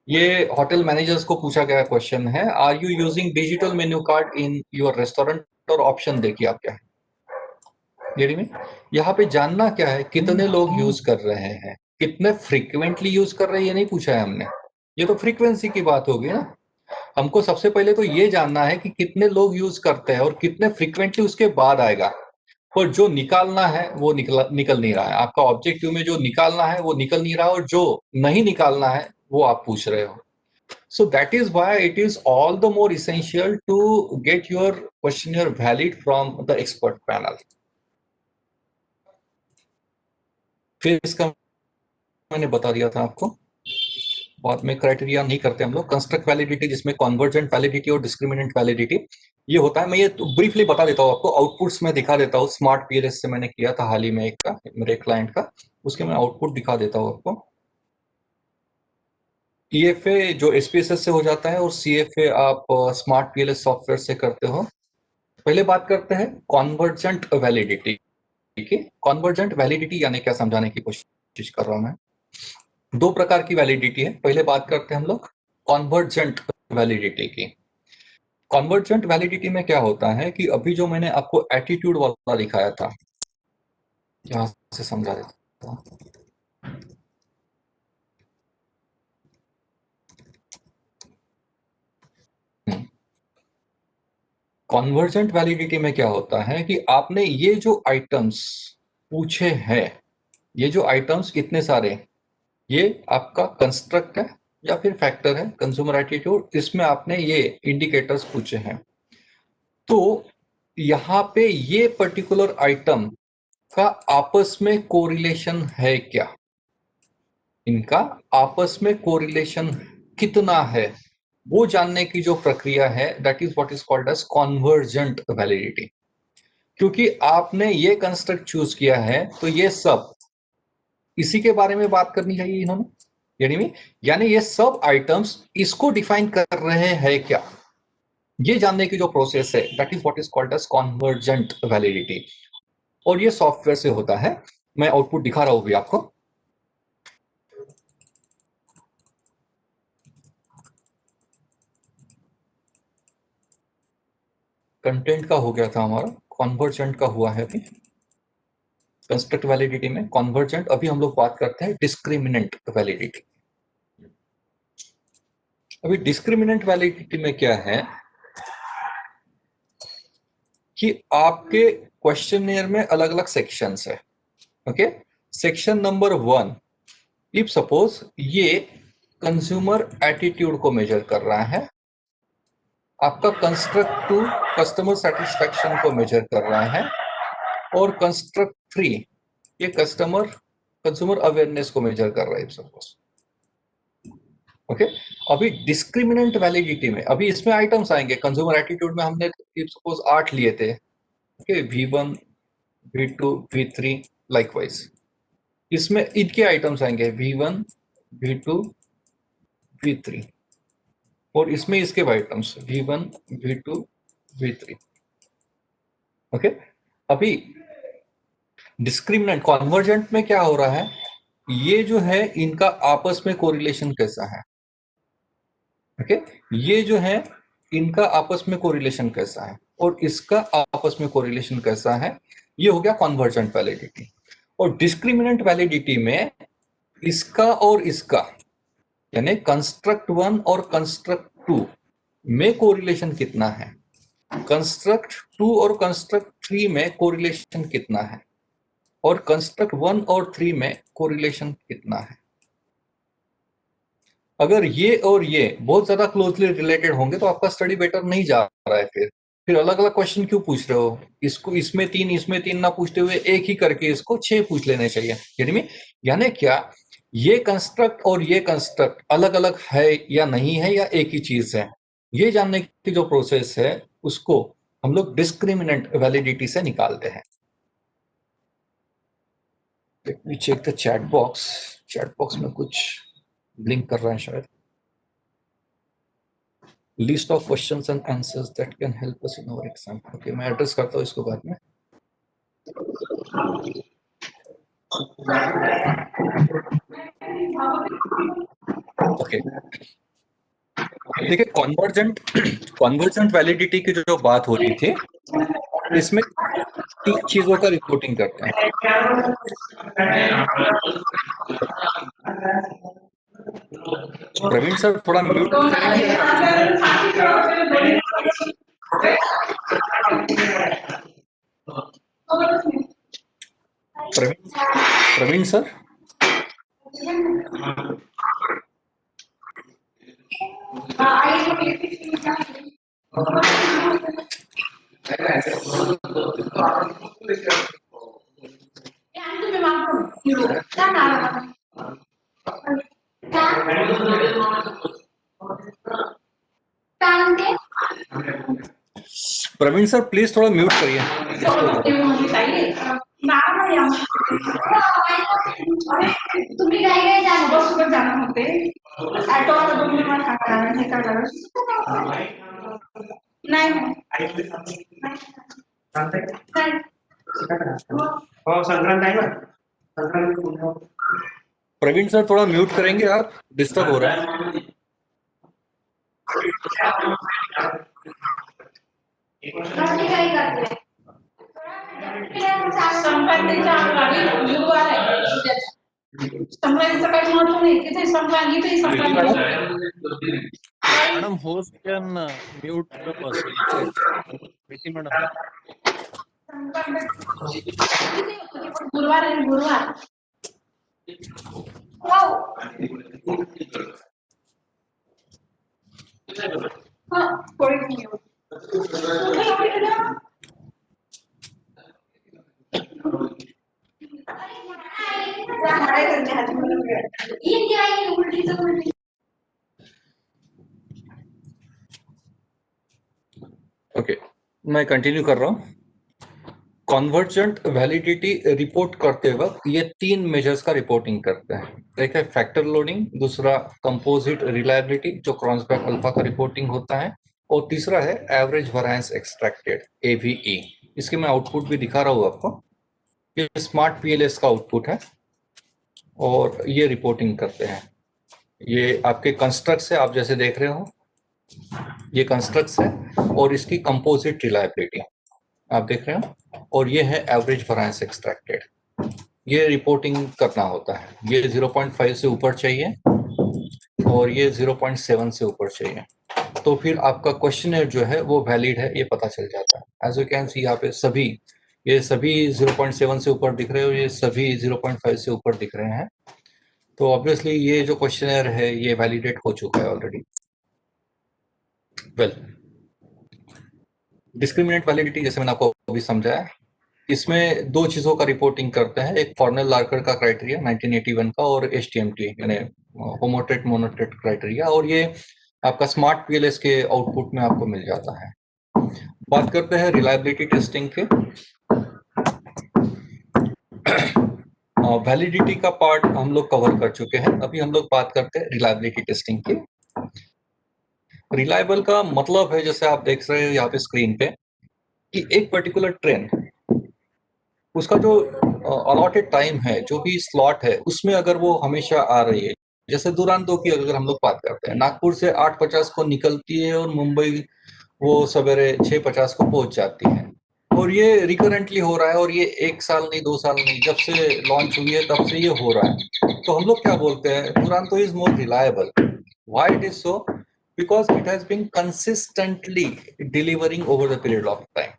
[SPEAKER 1] ये होटल मैनेजर्स को पूछा गया क्वेश्चन है, are you using digital menu card in your restaurant, और ऑप्शन देखिए आप क्या है जेडी में। यहाँ पे जानना क्या है, कितने लोग यूज कर रहे हैं, कितने फ्रीक्वेंटली यूज कर रहे हैं, ये नहीं पूछा है हमने। ये तो फ्रीक्वेंसी की बात होगी ना। हमको सबसे पहले तो ये जानना है कि कितने लोग यूज करते हैं और कितने फ्रीक्वेंटली उसके बाद आएगा। और जो निकालना है वो निकल नहीं रहा है, आपका ऑब्जेक्टिव में जो निकालना है वो निकल नहीं रहा है, और जो नहीं निकालना है वो आप पूछ रहे हो। So that is why it is all the more essential to get your questionnaire valid from the expert panel. फिर इसका मैंने बता दिया था आपको, बाद में क्राइटेरिया नहीं करते हम लोग, कंस्ट्रक्ट वैलिडिटी जिसमें कन्वर्जेंट वैलिडिटी और डिस्क्रिमिनेंट वैलिडिटी ये होता है। मैं ये तो ब्रीफली बता देता हूँ आपको, आउटपुट्स में दिखा देता हूँ। स्मार्ट पीएलएस से मैंने किया था हाल ही में एक का, मेरे क्लाइंट का, उसके मैं आउटपुट दिखा देता हूँ आपको। ईएफए जो एसपीएसएस से हो जाता है और सीएफए आप स्मार्ट पीएलएस सॉफ्टवेयर से करते हो। पहले बात करते हैं कॉन्वर्जेंट वैलिडिटी की। कॉन्वर्जेंट वैलिडिटी यानी क्या समझाने की कोशिश कर रहा हूं मैं। दो प्रकार की वैलिडिटी है, पहले बात करते हैं हम लोग कॉन्वर्जेंट वैलिडिटी की। कॉन्वर्जेंट वैलिडिटी में क्या होता है कि अभी जो मैंने आपको एटीट्यूड वाला दिखाया था, यहां से समझा देता हूं। कॉन्वर्जेंट वैलिडिटी में क्या होता है कि आपने ये जो आइटम्स पूछे हैं, ये जो आइटम्स इतने सारे, ये आपका कंस्ट्रक्ट है या फिर फैक्टर है, कंज्यूमर एटीट्यूड, इसमें आपने ये इंडिकेटर्स पूछे हैं। तो यहाँ पे ये पर्टिकुलर आइटम का आपस में कोरिलेशन है क्या, इनका आपस में कोरिलेशन कितना है, वो जानने की जो प्रक्रिया है that is what is called as convergent validity. क्योंकि आपने ये कंस्ट्रक्ट चूज किया है तो ये सब इसी के बारे में बात करनी चाहिए इन्होंने, यानी ये सब आइटम्स इसको डिफाइन कर रहे हैं क्या, ये जानने की जो प्रोसेस है that is what is called as convergent validity. और ये सॉफ्टवेयर से होता है। मैं आउटपुट दिखा रहा हूं भी आपको। कंटेंट का हो गया था हमारा, कॉन्वर्जेंट का हुआ है अभी। कंस्ट्रक्ट वैलिडिटी में कॉन्वर्जेंट, अभी हम लोग बात करते हैं डिस्क्रिमिनेंट वैलिडिटी। अभी डिस्क्रिमिनेंट वैलिडिटी में क्या है कि आपके क्वेश्चनियर में अलग अलग सेक्शंस है। Okay, section number 1, if suppose ये कंज्यूमर एटीट्यूड को मेजर कर रहा है, आपका कंस्ट्रक्ट 2 कस्टमर सेटिस्फैक्शन को मेजर कर रहा है, और कंस्ट्रक्ट 3 ये कंज्यूमर अवेयरनेस को मेजर कर रहा है सपोज। ओके, अभी डिस्क्रिमिनेंट वैलिडिटी में अभी इसमें आइटम्स आएंगे। कंज्यूमर एटीट्यूड में हमने सपोज 8 लिए थे, okay, V1 V2 V3 likewise. इसमें इनके आइटम्स आएंगे V1 V2 V3, और इसमें इसके items V1 V2 V3। Okay, अभी डिस्क्रिमिनेंट कॉन्वर्जेंट में क्या हो रहा है, ये जो है इनका आपस में कोरिलेशन कैसा है। ओके, ये जो है इनका आपस में कोरिलेशन कैसा है और इसका आपस में कोरिलेशन कैसा है, ये हो गया कॉन्वर्जेंट वैलिडिटी। और डिस्क्रिमिनेंट वैलिडिटी में इसका और इसका यानी कंस्ट्रक्ट 1 और कंस्ट्रक्ट 2 में कोरिलेशन कितना है, कंस्ट्रक्ट 2 और कंस्ट्रक्ट 3 में कोरिलेशन कितना है, और कंस्ट्रक्ट 1 और 3 में कोरिलेशन कितना है। अगर ये और ये बहुत ज्यादा क्लोजली रिलेटेड होंगे तो आपका स्टडी बेटर नहीं जा रहा है। फिर अलग अलग क्वेश्चन क्यों पूछ रहे हो, इसको इसमें 3 इसमें 3 ना पूछते हुए एक ही करके इसको 6 पूछ लेने चाहिए। यानी क्या, ये कंस्ट्रक्ट और ये कंस्ट्रक्ट अलग अलग है या नहीं है, या एक ही चीज है, ये जानने की जो प्रोसेस है उसको हम लोग डिस्क्रिमिनेंट वैलिडिटी से निकालते हैं। Let me check the chat box. Chat box में कुछ ब्लिंक कर रहा है शायद। List of questions and answers that can help us in our exam. Okay, मैं एड्रेस करता हूँ इसको बाद में। ओके, देखिए कॉन्वर्जेंट वैलिडिटी की जो बात हो रही थी, इसमें 3 चीजों का रिपोर्टिंग करते हैं। प्रवीण सर थोड़ा म्यूट करेंगे। Praveen sir, Praveen sir please थोड़ा म्यूट करिए इसको थोड़ा।
[SPEAKER 3] तुम्ही काय काय जाणं बसून जाणं होते ऑटोला 2 मिनिट टाकणार हे करणार नाही
[SPEAKER 2] हो संक्रांत आहे ना संक्रांत
[SPEAKER 1] प्रवीण सर थोड़ा म्यूट करेंगे आप, डिस्टर्ब हो रहा है।
[SPEAKER 3] काय करते संक्रांतीच्या अंगाने गुरुवार आहे संक्रांतीचं काही महत्व नाही तिथे Sankranti Sankranti
[SPEAKER 4] Madam, host can mute the person. Preeti madam.
[SPEAKER 3] गुरुवार आहे गुरुवार वाव हा कोणी
[SPEAKER 1] ओके, मैं कंटिन्यू कर रहा हूँ। कॉन्वर्जेंट वैलिडिटी रिपोर्ट करते वक्त ये 3 मेजर्स का रिपोर्टिंग करते हैं। एक है फैक्टर लोडिंग, दूसरा कंपोजिट रिलायबिलिटी जो क्रॉन्सबैक अल्फा का रिपोर्टिंग होता है, और तीसरा है एवरेज वेरिएंस एक्सट्रैक्टेड एवीई। इसके मैं आउटपुट भी दिखा रहा हूँ आपको। ये स्मार्ट पीएलएस का आउटपुट है और ये रिपोर्टिंग करते हैं। ये आपके कंस्ट्रक्ट्स है, आप जैसे देख रहे हो ये कंस्ट्रक्ट्स है और इसकी कंपोजिट रिलायबिलिटी आप देख रहे हो, और ये है एवरेज वेरिएंस एक्सट्रैक्टेड। ये रिपोर्टिंग करना होता है। ये 0.5 से ऊपर चाहिए और ये 0.7 से ऊपर चाहिए, तो फिर आपका क्वेश्चनर जो है वो वैलिड है, ये पता चल जाता है। एज यू कैन सी यहाँ पे ये सभी 0.7 से ऊपर दिख रहे हो, ये सभी 0.5 से ऊपर दिख रहे हैं, तो ऑब्वियसली ये जो क्वेश्चनर है ये वैलिडेट हो चुका है ऑलरेडी। वेल, डिस्क्रिमिनेंट वैलिडिटी जैसे मैंने आपको अभी समझाया, इसमें 2 चीजों का रिपोर्टिंग करते हैं। एक फॉर्नल लार्कर का क्राइटेरिया 1981 का, और एचटीएमटी यानी होमोटेट मोनोटेट क्राइटेरिया, और ये आपका स्मार्ट पीएलएस के आउटपुट में आपको मिल जाता है। बात करते हैं रिलायबिलिटी टेस्टिंग के। वैलिडिटी का पार्ट हम लोग कवर कर चुके हैं, अभी हम लोग बात करते हैं रिलायबिलिटी टेस्टिंग की। रिलायबल का मतलब है, जैसे आप देख रहे हो यहाँ पे स्क्रीन पे, कि एक पर्टिकुलर ट्रेन, उसका जो अलॉटेड टाइम है, जो भी स्लॉट है, उसमें अगर वो हमेशा आ रही है, जैसे दुरांतो की अगर हम लोग बात करते हैं, नागपुर से 8:50 को निकलती है और मुंबई वो सवेरे 6:50 को पहुंच जाती है, और ये रिकरेंटली हो रहा है, और ये 1 साल नहीं 2 साल नहीं, जब से लॉन्च हुई है तब से ये हो रहा है। तो हम लोग क्या बोलते हैं, Duronto is more reliable. Why it is so? Because it has been consistently delivering over the period of time.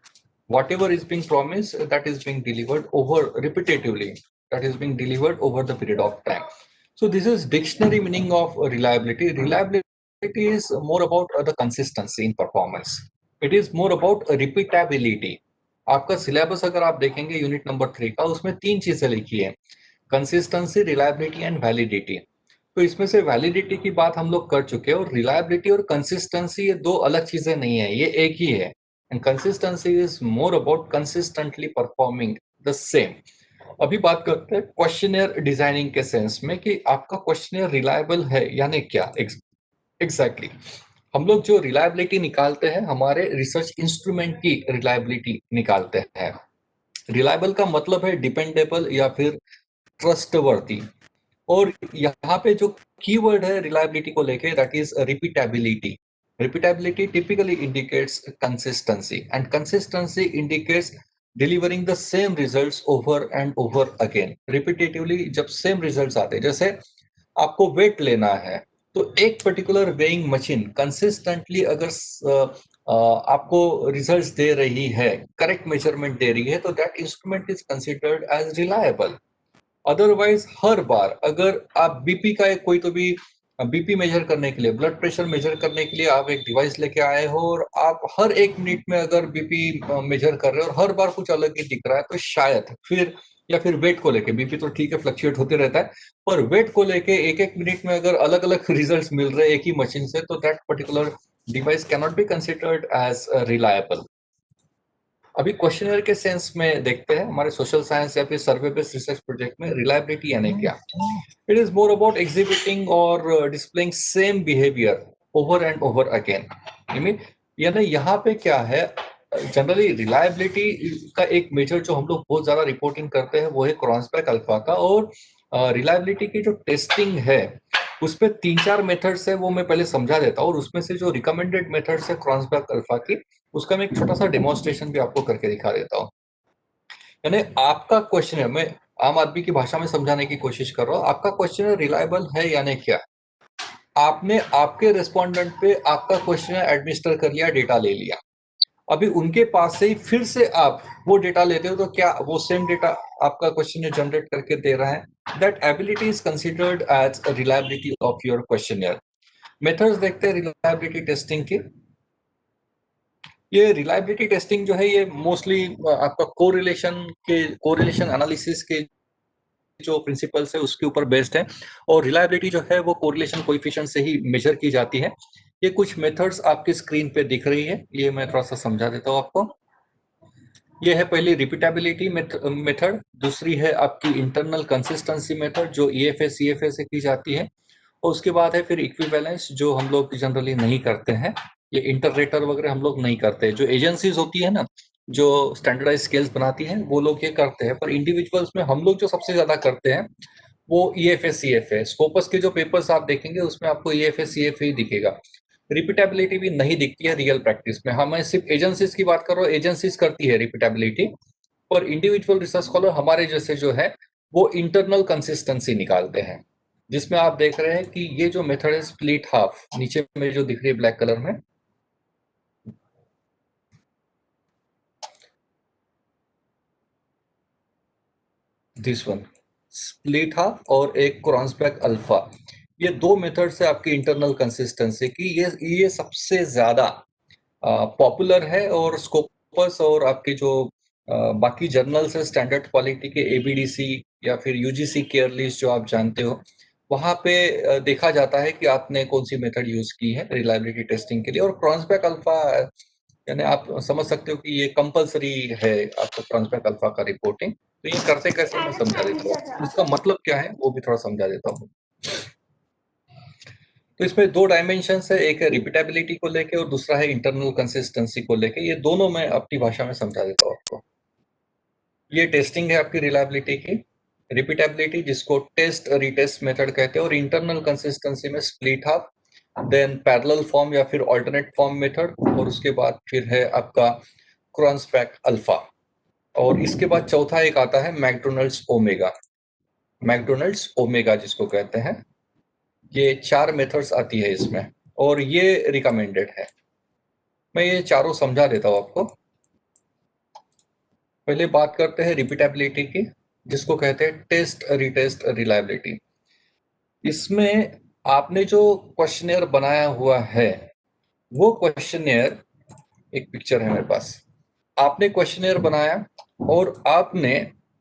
[SPEAKER 1] Whatever is being promised, that is being delivered over repetitively, that is being delivered over the period of time. So this is dictionary meaning of reliability. Reliability is more about the consistency in performance. It is more about repeatability. आपका सिलेबस अगर आप देखेंगे यूनिट नंबर 3 का, उसमें 3 चीजें लिखी है, कंसिस्टेंसी, रिलायबिलिटी एंड वैलिडिटी। तो इसमें से वैलिडिटी की बात हम लोग कर चुके हैं, और रिलायबिलिटी और कंसिस्टेंसी ये 2 अलग चीजें नहीं है, ये एक ही है। And consistency is more about consistently performing the same. अभी बात करते हैं क्वेश्चनियर डिजाइनिंग के सेंस में कि आपका क्वेश्चनियर रिलायबल है यानी क्या एग्जैक्टली। हम लोग जो रिलायबिलिटी निकालते हैं हमारे रिसर्च इंस्ट्रूमेंट की रिलायबिलिटी निकालते हैं। रिलायबल का मतलब है डिपेंडेबल या फिर ट्रस्टवर्दी। और यहाँ पे जो कीवर्ड है रिलायबिलिटी को लेके that is repeatability. Repeatability typically indicates consistency and consistency indicates delivering the same results over and over again. Repetitively जब सेम रिजल्ट्स आते हैं, जैसे आपको वेट लेना है तो एक पर्टिकुलर वेइंग मशीन कंसिस्टेंटली अगर आपको रिजल्ट्स दे रही है, करेक्ट मेजरमेंट दे रही है, तो that instrument is considered as reliable. Otherwise हर बार अगर आप बीपी का कोई तो भी बीपी मेजर करने के लिए, ब्लड प्रेशर मेजर करने के लिए आप एक डिवाइस लेके आए हो और आप हर 1 मिनट में अगर बीपी मेजर कर रहे हो और हर बार कुछ अलग ही दिख रहा है, तो शायद फिर या फिर वेट को लेके, बीपी तो ठीक है फ्लक्चुएट होते रहता है, पर वेट को लेके 1-1 मिनट में अगर अलग अलग रिजल्ट्स मिल रहे हैं एक ही मशीन से, तो that particular device cannot be considered as reliable. अभी क्वेश्चनर के सेंस में देखते हैं हमारे सोशल साइंस या फिर सर्वे बेस्ड रिसर्च प्रोजेक्ट में रिलायबिलिटी यानी क्या। It is more about exhibiting और displaying same behaviour over and over again. यानी यहाँ पे क्या है, जनरली रिलायबिलिटी का एक मेजर जो हम लोग बहुत ज्यादा रिपोर्टिंग करते हैं वो है क्रॉन्सबैक अल्फा का। और रिलायबिलिटी की जो टेस्टिंग है उस पे 3-4 मेथड्स है, वो मैं पहले समझा देता हूँ। और उसमें से जो रिकमेंडेड मेथड्स है क्रॉन्सबैक अल्फा की, उसका मैं एक छोटा सा डेमोन्स्ट्रेशन भी आपको करके दिखा देता हूँ। यानी आपका क्वेश्चन है, मैं आम आदमी की भाषा में समझाने की कोशिश कर रहा हूँ, आपका क्वेश्चन रिलायबल है यानी क्या। आपने आपके रेस्पोंडेंट पे आपका क्वेश्चन एडमिनिस्टर कर लिया, डेटा ले लिया, अभी उनके पास से ही फिर से आप वो डेटा लेते हो, तो क्या वो सेम डेटा आपका क्वेश्चन जनरेट करके दे रहा है? That ability is considered as reliability of your questionnaire. Methods देखते हैं रिलायबिलिटी टेस्टिंग की। ये रिलायबिलिटी टेस्टिंग जो है ये मोस्टली आपका कोरिलेशन एनालिसिस के जो प्रिंसिपल्स है उसके ऊपर बेस्ड है। और रिलायबिलिटी जो है वो कोरिलेशन कोएफिशिएंट से ही मेजर की जाती है। ये कुछ मेथड्स आपकी स्क्रीन पे दिख रही है, ये मैं थोड़ा सा समझा देता हूँ आपको। ये है पहली रिपीटेबिलिटी मेथड, दूसरी है आपकी इंटरनल कंसिस्टेंसी मेथड जो ईएफए सीएफए से की जाती है, और उसके बाद है फिर इक्विवेलेंस जो हम लोग जनरली नहीं करते हैं। ये इंटररेटर वगैरह हम लोग नहीं करते, जो एजेंसीज होती है ना जो स्टैंडर्डाइज स्केल्स बनाती हैं वो लोग ये करते हैं, पर इंडिविजुअल्स में हम लोग जो सबसे ज्यादा करते हैं वो ईएफए सीएफए। स्कोपस के जो पेपर्स आप देखेंगे उसमें आपको ईएफए सीएफए ही दिखेगा, रिपीटेबिलिटी भी नहीं दिखती है रियल प्रैक्टिस में। हाँ, मैं सिर्फ एजेंसीज की बात कर रहा हूँ, एजेंसीज करती है रिपीटेबिलिटी, पर इंडिविजुअल रिसर्च स्कॉलर हमारे जैसे जो है वो इंटरनल कंसिस्टेंसी निकालते हैं, जिसमें आप देख रहे हैं कि ये जो मेथड है स्प्लिट हाफ, नीचे में जो दिख रही है ब्लैक कलर में, दिस वन स्प्लिट हाफ और एक क्रॉन्सबैक अल्फा, ये दो मेथड से आपकी इंटरनल कंसिस्टेंसी की ये सबसे ज्यादा पॉपुलर है। और स्कोपस और आपके जो बाकी जर्नल्स है स्टैंडर्ड क्वालिटी के, एबीडीसी या फिर यूजीसी केयर लिस्ट जो आप जानते हो, वहां पे देखा जाता है कि आपने कौन सी मेथड यूज की है रिलायबिलिटी टेस्टिंग के लिए। और क्रॉन्सबैक अल्फा यानी आप समझ सकते हो कि ये कंपलसरी है आपको क्रॉन्सबैक अल्फा का रिपोर्टिंग। तो ये करते कैसे मैं समझा देता हूँ, इसका मतलब क्या है वो भी थोड़ा समझा देता हूँ। तो इसमें 2 डायमेंशंस है, एक है रिपीटेबिलिटी को लेके और दूसरा है इंटरनल कंसिस्टेंसी को लेके। ये दोनों मैं अपनी भाषा में समझा देता हूँ आपको। ये टेस्टिंग है आपकी रिलायबिलिटी की, रिपीटेबिलिटी जिसको टेस्ट रिटेस्ट मेथड कहते हैं, और इंटरनल कंसिस्टेंसी में split half, then parallel form या फिर अल्टरनेट फॉर्म मेथड, और उसके बाद फिर है आपका क्रॉन्सबैक अल्फा। और इसके बाद चौथा एक आता है मैकडोनल्ड्स ओमेगा, मैकडोनल्ड्स ओमेगा जिसको कहते हैं। ये 4 मेथड्स आती है इसमें और ये रिकमेंडेड है। मैं ये चारों समझा देता हूँ आपको। पहले बात करते हैं रिपीटेबिलिटी की, जिसको कहते हैं टेस्ट रिटेस्ट रिलायबिलिटी। इसमें आपने जो क्वेश्चनियर बनाया हुआ है वो क्वेश्चनियर, एक पिक्चर है मेरे पास, आपने क्वेश्चनियर बनाया और आपने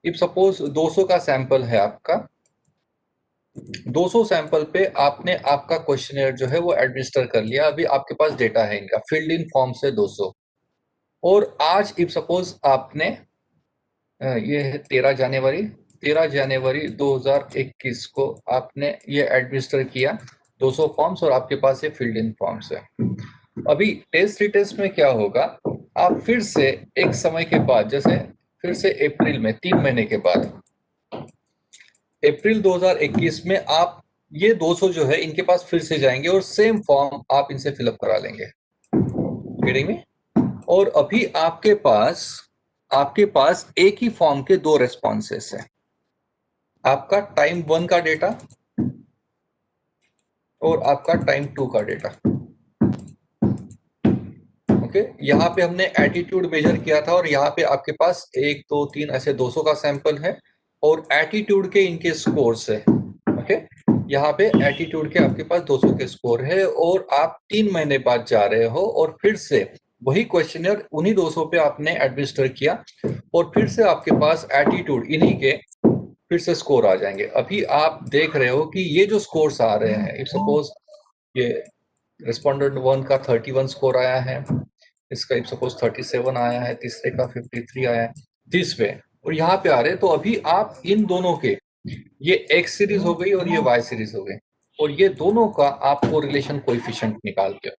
[SPEAKER 1] इफ सपोज 200 का सैंपल है आपका, 200 सैंपल पे आपने आपका क्वेश्चनियर जो है वो एडमिनिस्टर कर लिया। अभी आपके पास डेटा है इनका फिल्ड इन फॉर्म से 200, और आज इफ सपोज आपने ये है 13 जनवरी 13 जनवरी 2021 को आपने ये एडमिनिस्टर किया 200 फॉर्म्स और आपके पास ये फिल्ड इन फॉर्म्स है। अभी टेस्ट रिटेस्ट में क्या होगा, आप फिर से एक समय के बाद, जैसे फिर से अप्रैल में 3 महीने के बाद अप्रैल 2021 में आप ये 200 जो है इनके पास फिर से जाएंगे और सेम फॉर्म आप इनसे फिलअप करा लेंगे। Getting me? और अभी आपके पास एक ही फॉर्म के 2 रेस्पॉन्सेस है, आपका टाइम 1 का डेटा और आपका टाइम 2 का डेटा। ओके, यहाँ पे हमने एटीट्यूड मेजर किया था और यहाँ पे आपके पास 1 2 3 ऐसे 200 का सैंपल है और एटीट्यूड के इनके स्कोर्स है। ओके, यहाँ पे एटीट्यूड के आपके पास 200 के स्कोर है और आप 3 महीने बाद जा रहे हो और फिर से वही क्वेश्चनर उन्हीं 200 पे आपने एडमिनिस्टर किया और फिर से आपके पास एटीट्यूड इन्हीं के फिर से स्कोर आ जाएंगे। अभी आप देख रहे हो कि ये जो स्कोर्स आ रहे हैं, इफ सपोज ये रिस्पोंडेंट 1 का 31 स्कोर आया है, इसका इफ सपोज 37 आया है, तीसरे का 53 आया है, दिस वे, और यहाँ पे आ रहे हैं। तो अभी आप इन दोनों के, ये एक्स सीरीज हो गई और ये वाई सीरीज हो गई, और ये दोनों का आप कोरिलेशन कोएफिशिएंट निकालते हो।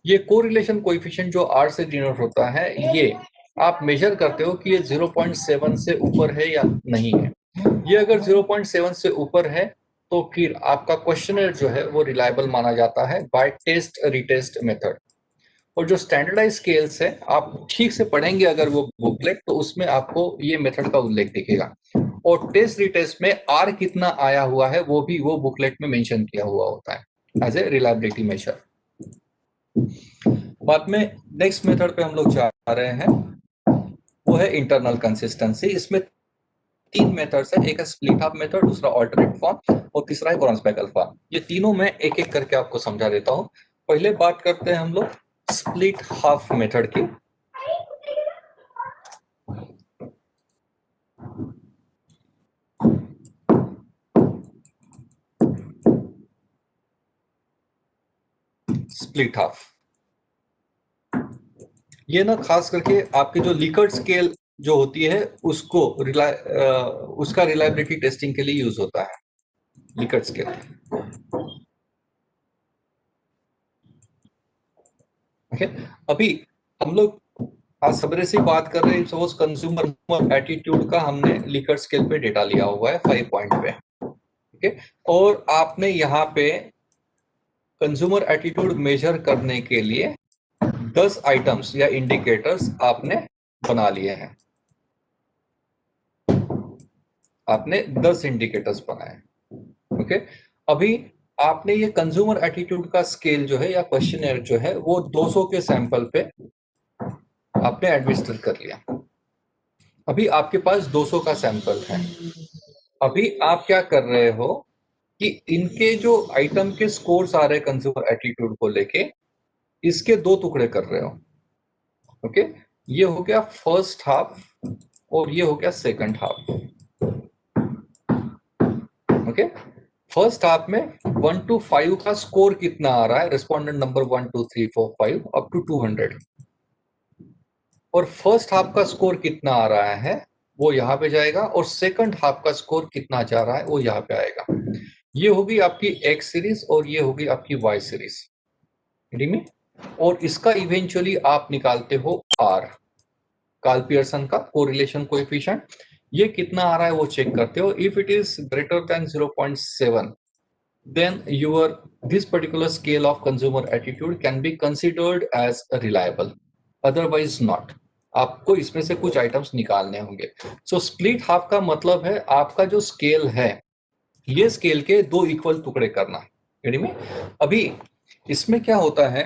[SPEAKER 1] ये कोरिलेशन कोएफिशिएंट जो R से डिनोट होता है, ये आप मेजर करते हो कि ये 0.7 से ऊपर है या नहीं है। ये अगर 0.7 से ऊपर है तो फिर आपका क्वेश्चनर जो है वो रिलायबल माना जाता है बाय टेस्ट रिटेस्ट मेथड। और जो स्टैंडर्डाइज स्केल्स है, आप ठीक से पढ़ेंगे अगर वो बुकलेट, तो उसमें आपको ये मेथड का उल्लेख दिखेगा। और टेस्ट रिटेस्ट में R कितना आया हुआ है वो भी वो बुकलेट में मेंशन किया हुआ होता है एज ए रिलायबिलिटी मेजर। बाद में नेक्स्ट मेथड पे हम लोग जा रहे हैं, वो है इंटरनल कंसिस्टेंसी। इसमें 3 मेथड्स है, एक है स्प्लिट हाफ मेथड, दूसरा ऑल्टरनेट फॉर्म और तीसरा है ब्रॉन्सबैक अल्फा। ये तीनों मैं एक एक करके आपको समझा देता हूँ। पहले बात करते हैं हम लोग स्प्लिट हाफ मेथड की। स्प्लिट हाफ, ये ना खास करके आपकी जो लिकर्ट स्केल जो होती है उसको उसका रिलायबिलिटी टेस्टिंग के लिए यूज होता है, लिकर्ट स्केल। ओके, अभी हम लोग आज सवेरे से बात कर रहे हैं, सपोज कंज्यूमर एटीट्यूड का हमने लिकर्ट स्केल पे डेटा लिया हुआ है 5 पॉइंट पे। ओके, और आपने यहाँ पे कंज्यूमर एटीट्यूड मेजर करने के लिए 10 आइटम्स या इंडिकेटर्स आपने बना लिए हैं। आपने 10 इंडिकेटर्स बनाए। ओके, अभी आपने ये कंज्यूमर एटीट्यूड का स्केल जो है या क्वेश्चनर जो है वो 200 के सैंपल पे आपने एडमिनिस्टर कर लिया। अभी आपके पास 200 का सैंपल है। अभी आप क्या कर रहे हो कि इनके जो आइटम के स्कोर्स आ रहे हैं कंज्यूमर एटीट्यूड को लेके, इसके 2 टुकड़े कर रहे हो। ओके, ये हो गया फर्स्ट हाफ और ये हो गया second half. Okay, first half में 1 to 5 का स्कोर कितना आ रहा है, रिस्पोंडेंट नंबर 1 2 3 4 5 अप टू 200, और फर्स्ट हाफ का स्कोर कितना आ रहा है वो यहाँ पे जाएगा, और सेकंड हाफ का स्कोर कितना जा रहा है वो यहाँ पे आएगा। ये होगी आपकी एक्स सीरीज और ये होगी आपकी वाई सीरीज, में, और इसका इवेंचुअली आप निकालते हो R, कार्ल पियर्सन का कोरिलेशन कोएफिशिएंट। ये कितना आ रहा है वो चेक करते हो। If it is greater than 0.7 then this particular scale of consumer attitude can be considered as reliable, otherwise not। आपको इसमें से कुछ आइटम्स निकालने होंगे। सो स्प्लिट हाफ का मतलब है आपका जो स्केल है, ये स्केल के 2 इक्वल टुकड़े करना। में अभी इसमें क्या होता है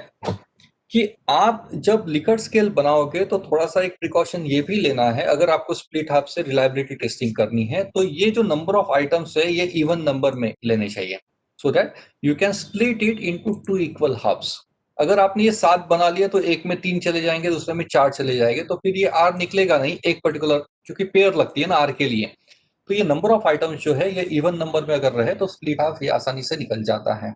[SPEAKER 1] कि आप जब लिकर्ट स्केल बनाओगे तो थोड़ा सा एक प्रिकॉशन ये भी लेना है, अगर आपको स्प्लिट हाफ से रिलायबिलिटी टेस्टिंग करनी है तो ये जो नंबर ऑफ आइटम्स है ये इवन नंबर में लेने चाहिए, so that you can split it into 2 equal halves। अगर आपने ये 7 बना लिया तो एक में 3 चले जाएंगे, दूसरे में 4 चले जाएंगे, तो फिर ये R निकलेगा नहीं एक पर्टिकुलर, क्योंकि पेयर लगती है ना R के लिए। तो ये नंबर ऑफ आइटम्स जो है ये इवन नंबर में अगर रहे तो स्प्लिट हाफ ये आसानी से निकल जाता है।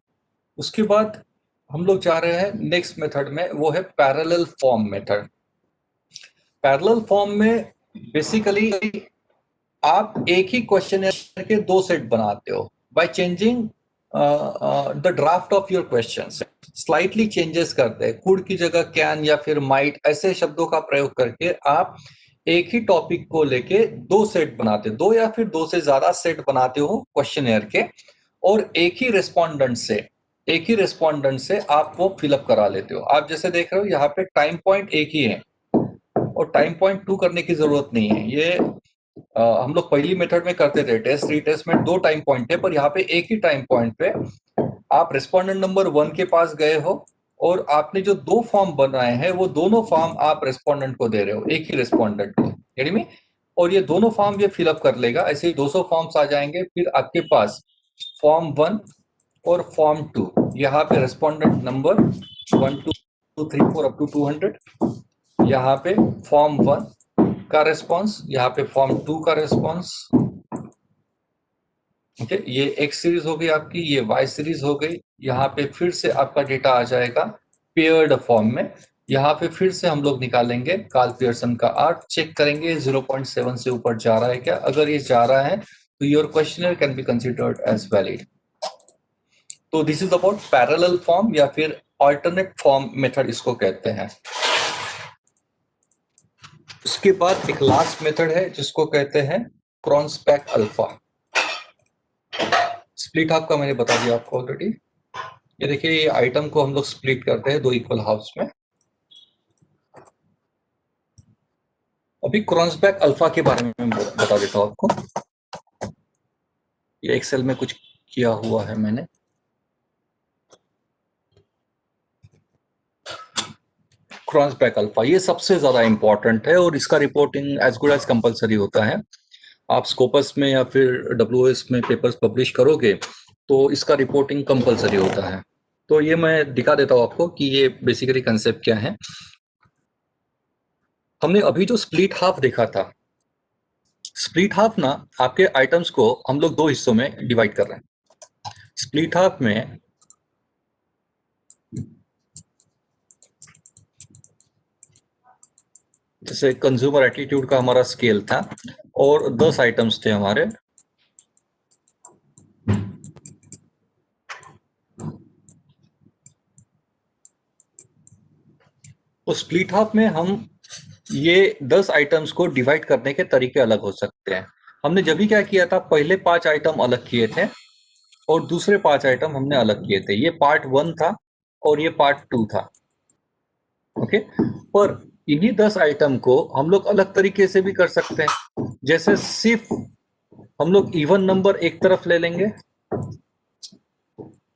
[SPEAKER 1] उसके बाद हम लोग जा रहे हैं नेक्स्ट मेथड में, वो है parallel form method. Parallel form में बेसिकली आप एक ही क्वेश्चन के दो सेट बनाते हो by changing the draft of your questions, slightly changes करते हैं, कुड की जगह कैन या फिर माइट ऐसे शब्दों का प्रयोग करके आप एक ही टॉपिक को लेके दो सेट बनाते हो, दो या फिर दो से ज्यादा सेट बनाते हो क्वेश्चनेयर के, और एक ही रेस्पोंडेंट से आप वो फिलअप करा लेते हो। आप जैसे देख रहे हो यहाँ पे टाइम पॉइंट एक ही है और टाइम पॉइंट 2 करने की जरूरत नहीं है। ये हम लोग पहली मेथड में करते थे, टेस्ट रीटेस्ट में 2 टाइम पॉइंट है, पर यहाँ पे एक ही टाइम पॉइंट पे आप रेस्पोंडेंट नंबर 1 के पास गए हो और आपने जो 2 फॉर्म बनाए हैं वो दोनों फॉर्म आप रेस्पोंडेंट को दे रहे हो, एक ही रेस्पोंडेंट को, यानी में, और ये दोनों फॉर्म ये फिलअप कर लेगा। ऐसे ही 200 फॉर्म्स आ जाएंगे। फिर आपके पास फॉर्म 1 और फॉर्म 2, यहाँ पे रेस्पोंडेंट नंबर 1 2 3 4 अप टू 200, यहाँ पे फॉर्म 1 का रेस्पॉन्स, यहाँ पे फॉर्म 2 का रेस्पॉन्स। ओके, ये एक्स सीरीज हो गई आपकी, ये वाई सीरीज हो गई। यहाँ पे फिर से आपका डेटा आ जाएगा पेयर्ड फॉर्म में। यहाँ पे फिर से हम लोग निकालेंगे कार्ल पियर्सन का आर्क, चेक करेंगे 0.7 से ऊपर जा रहा है क्या। अगर ये जा रहा है तो your questionnaire can be considered as valid. तो this is about parallel form या फिर ऑल्टरनेट फॉर्म मेथड इसको कहते हैं। उसके बाद एक लास्ट मेथड है जिसको कहते हैं क्रॉन्सबैक अल्फा। स्प्लिट हाफ का मैंने बता दिया आपको ऑलरेडी। ये देखिए, ये आइटम को हम लोग स्प्लिट करते हैं 2 इक्वल हाफ्स में। अभी क्रॉन्सबैक अल्फा के बारे में मैं बता देता हूं आपको। ये एक्सेल में कुछ किया हुआ है मैंने। क्रॉन्सबैक अल्फा ये सबसे ज्यादा इंपॉर्टेंट है और इसका reporting as good as compulsory होता है। आप स्कोपस में या फिर डब्ल्यूएस में पेपर्स पब्लिश करोगे तो इसका रिपोर्टिंग कंपलसरी होता है। तो ये मैं दिखा देता हूं आपको कि ये बेसिकली कंसेप्ट क्या है। हमने अभी जो स्प्लिट हाफ देखा था, स्प्लिट हाफ ना आपके आइटम्स को हम लोग 2 हिस्सों में डिवाइड कर रहे हैं। स्प्लिट हाफ में जैसे कंज्यूमर एटीट्यूड का हमारा स्केल था और 10 आइटम्स थे हमारे। तो स्प्लिट हाफ में हम ये 10 आइटम्स को डिवाइड करने के तरीके अलग हो सकते हैं। हमने जब भी क्या किया था, पहले 5 आइटम अलग किए थे और दूसरे 5 आइटम हमने अलग किए थे। ये पार्ट 1 था और ये पार्ट 2 था। ओके, पर इन्हीं 10 आइटम को हम लोग अलग तरीके से भी कर सकते हैं। जैसे सिर्फ हम लोग इवन नंबर एक तरफ ले लेंगे,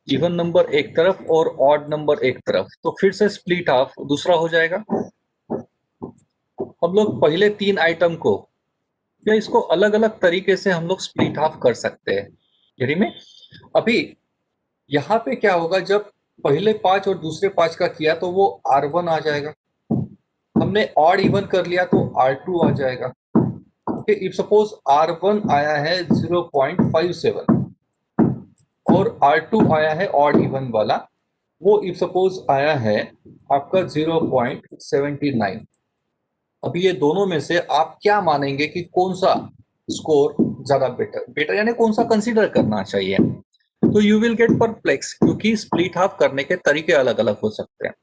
[SPEAKER 1] इवन नंबर एक तरफ और ऑड नंबर एक तरफ, तो फिर से स्प्लिट हाफ दूसरा हो जाएगा। हम लोग पहले 3 आइटम को या इसको अलग अलग तरीके से हम लोग स्प्लिट हाफ कर सकते हैं। यानी में अभी यहाँ पे क्या होगा, जब पहले 5 और दूसरे 5 का किया तो वो R1 आ जाएगा। हमने ऑड इवन कर लिया तो R2 आ जाएगा। इफ सपोज R1 आया है 0.57 और R2 आया है ऑड इवन वाला, वो इफ सपोज आया है आपका 0.79। अभी ये दोनों में से आप क्या मानेंगे कि कौन सा स्कोर ज्यादा बेटर यानी कौन सा कंसीडर करना चाहिए। तो यू विल गेट परप्लेक्स, क्योंकि स्प्लिट हाफ करने के तरीके अलग अलग हो सकते हैं।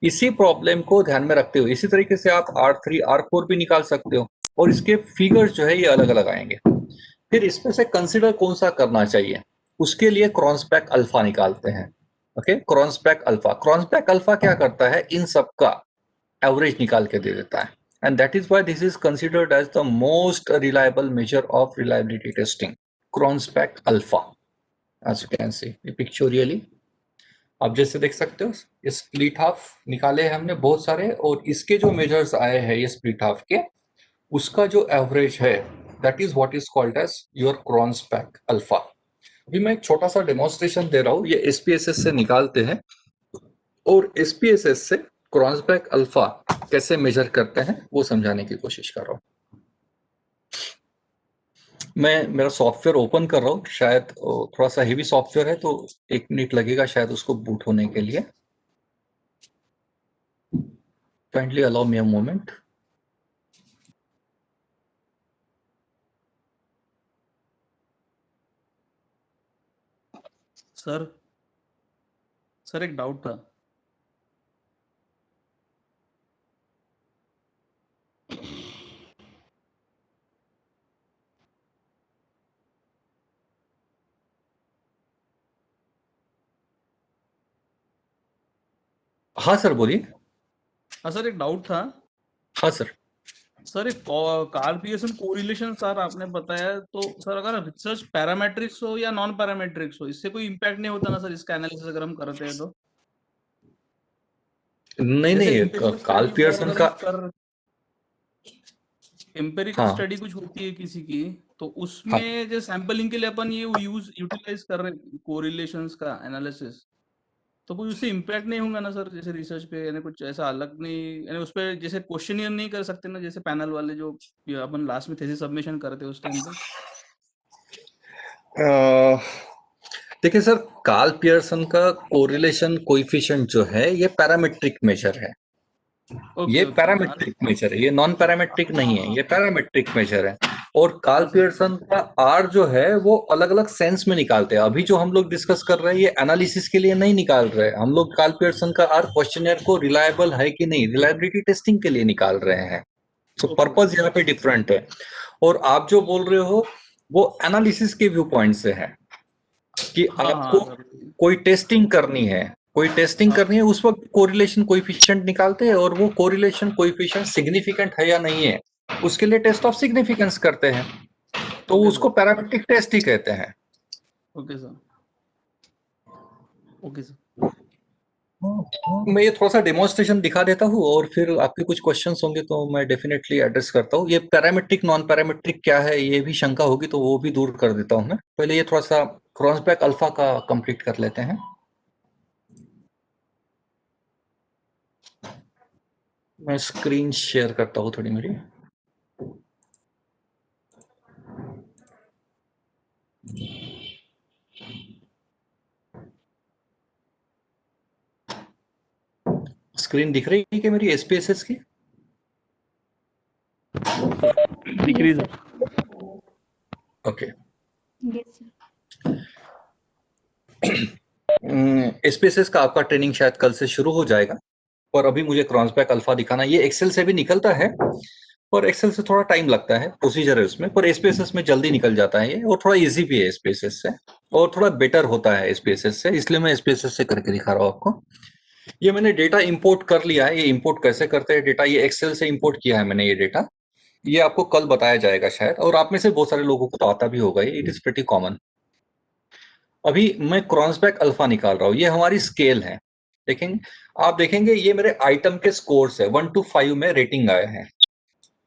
[SPEAKER 1] इसी प्रॉब्लम को ध्यान में रखते हुए इसी तरीके से आप R3 R4 भी निकाल सकते हो और इसके फिगर्स जो है ये अलग अलग आएंगे। फिर इसमें से कंसीडर कौन सा करना चाहिए, उसके लिए क्रॉन्सबैक अल्फा निकालते हैं। ओके, क्रॉन्सबैक अल्फा क्या करता है, इन सब का एवरेज निकाल के दे देता है। And that is why this is considered as the most reliable measure of reliability testing, Cronspach alpha, as you can see pictorially। आप जैसे देख सकते हो ये स्प्लिट हाफ निकाले हैं हमने बहुत सारे, और इसके जो मेजर्स आए हैं ये स्प्लिट हाफ के, उसका जो एवरेज है that is what is called as your Cronbach alpha. अभी मैं एक छोटा सा डेमोन्स्ट्रेशन दे रहा हूँ, ये SPSS से निकालते हैं और SPSS से क्रॉन्सबैक अल्फा कैसे मेजर करते हैं वो समझाने की कोशिश कर रहा हूँ। मैं मेरा सॉफ्टवेयर ओपन कर रहा हूँ, शायद थोड़ा सा हेवी सॉफ्टवेयर है तो 1 मिनट लगेगा शायद उसको बूट होने के लिए। Kindly allow me a moment.
[SPEAKER 4] Sir sir एक डाउट था।
[SPEAKER 1] हाँ सर, बोलिए।
[SPEAKER 4] हाँ सर, एक डाउट था।
[SPEAKER 1] हाँ सर।
[SPEAKER 4] सर एक कार्ल पियर्सन कोरिलेशन सर आपने बताया, तो सर अगर रिसर्च पैरामेट्रिक्स हो या नॉन पैरामेट्रिक्स हो, इससे कोई इम्पैक्ट नहीं होता ना सर इसका एनालिसिस अगर हम करते हैं तो?
[SPEAKER 1] नहीं
[SPEAKER 4] जैसे
[SPEAKER 1] नहीं,
[SPEAKER 4] empirical
[SPEAKER 1] Karl
[SPEAKER 4] study sir
[SPEAKER 1] Pearson
[SPEAKER 4] अगर
[SPEAKER 1] का।
[SPEAKER 4] हम कर एम्पिरिकल
[SPEAKER 1] हाँ
[SPEAKER 4] स्टडी कुछ होती है किसी की, तो
[SPEAKER 1] हाँ।
[SPEAKER 4] उसमें जो सैंपलिंग के लिए अपन ये यूटिलाइज कर रहे हैं कोरिलेशंस का एनालिसिस, तो कोई उससे इम्पैक्ट नहीं होगा ना सर जैसे रिसर्च पे, यानी कुछ ऐसा अलग नहीं, यानी उस पे जैसे क्वेश्चन नहीं कर सकते ना जैसे पैनल वाले जो ये अपन लास्ट में थेसिस सबमिशन करते हैं उस टाइम पे?
[SPEAKER 1] अ, देखिए सर, कार्ल पियर्सन का कोरिलेशन कोएफिशिएंट जो है ये पैरामेट्रिक मेजर है। ये
[SPEAKER 4] ओके ओके हाँ।
[SPEAKER 1] पैरामेट्रिक मेजर है, ये नॉन पैरामेट्रिक नहीं है, ये पैरामेट्रिक मेजर है। और कार्ल
[SPEAKER 4] हाँ सर।
[SPEAKER 1] पियर्सन का आर जो है वो अलग अलग सेंस में निकालते हैं। अभी जो हम लोग डिस्कस कर रहे हैं ये एनालिसिस के लिए नहीं निकाल रहे हैं हम लोग। कार्ल पियर्सन का आर क्वेश्चनर को रिलायबल है कि नहीं, रिलायबिलिटी टेस्टिंग के लिए निकाल रहे हैं। तो
[SPEAKER 4] ओके
[SPEAKER 1] पर्पज
[SPEAKER 4] ओके।
[SPEAKER 1] यहाँ पे डिफरेंट है। और आप जो बोल रहे हो वो एनालिसिस के व्यू पॉइंट से है कि
[SPEAKER 4] हाँ
[SPEAKER 1] आपको
[SPEAKER 4] हाँ सर।
[SPEAKER 1] कोई टेस्टिंग करनी है, कोई टेस्टिंग
[SPEAKER 4] हाँ
[SPEAKER 1] करनी है, उस वक्त कोरिलेशन कोएफिशिएंट निकालते हैं और वो कोरिलेशन कोएफिशिएंट सिग्निफिकेंट है या नहीं है उसके लिए टेस्ट ऑफ सिग्निफिकेंस करते हैं। तो
[SPEAKER 4] ओके
[SPEAKER 1] उसको
[SPEAKER 4] सर।
[SPEAKER 1] पैरामेट्रिक टेस्ट ही कहते हैं।
[SPEAKER 4] Okay sir. Okay sir.
[SPEAKER 1] मैं ये थोड़ा सा डेमोन्स्ट्रेशन दिखा देता हूँ और फिर आपके कुछ क्वेश्चंस होंगे तो मैं डेफिनेटली एड्रेस करता हूँ। ये पैरामेट्रिक नॉन पैरामेट्रिक क्या है ये भी शंका होगी तो वो भी दूर कर देता हूँ मैं। पहले ये थोड़ा सा क्रॉसबैक अल्फा का कंप्लीट कर लेते हैं। मैं स्क्रीन शेयर करता हूँ थोड़ी मेरी। स्क्रीन दिख रही है कि मेरी एसपीएसएस की?
[SPEAKER 4] दिख रही sir.
[SPEAKER 1] Okay.
[SPEAKER 3] Yes, sir.
[SPEAKER 1] SPSS का आपका ट्रेनिंग शायद कल से शुरू हो जाएगा। पर अभी मुझे क्रॉसबैक अल्फा दिखाना, ये एक्सेल से भी निकलता है पर एक्सेल से थोड़ा टाइम लगता है, प्रोसीजर है उसमें, पर एसपीएसएस में जल्दी निकल जाता है ये और थोड़ा इजी भी है एसपीएसएस से और थोड़ा बेटर होता है एसपीएसएस से, इसलिए मैं एसपीएसएस से करके दिखा रहा हूँ आपको। ये मैंने डेटा इंपोर्ट कर लिया है। ये इंपोर्ट कैसे करते हैं डेटा, ये एक्सेल से इंपोर्ट किया है मैंने ये डेटा। ये आपको कल बताया जाएगा शायद, और आप में से बहुत सारे लोगों को तो आता भी होगा, ये इट इज प्रीटी कॉमन। अभी मैं क्रॉसबैक अल्फा निकाल रहा हूँ, ये हमारी स्केल है। देखेंगे, आप देखेंगे ये मेरे आइटम के स्कोर्स है, 1 to 5 में रेटिंग आए हैं।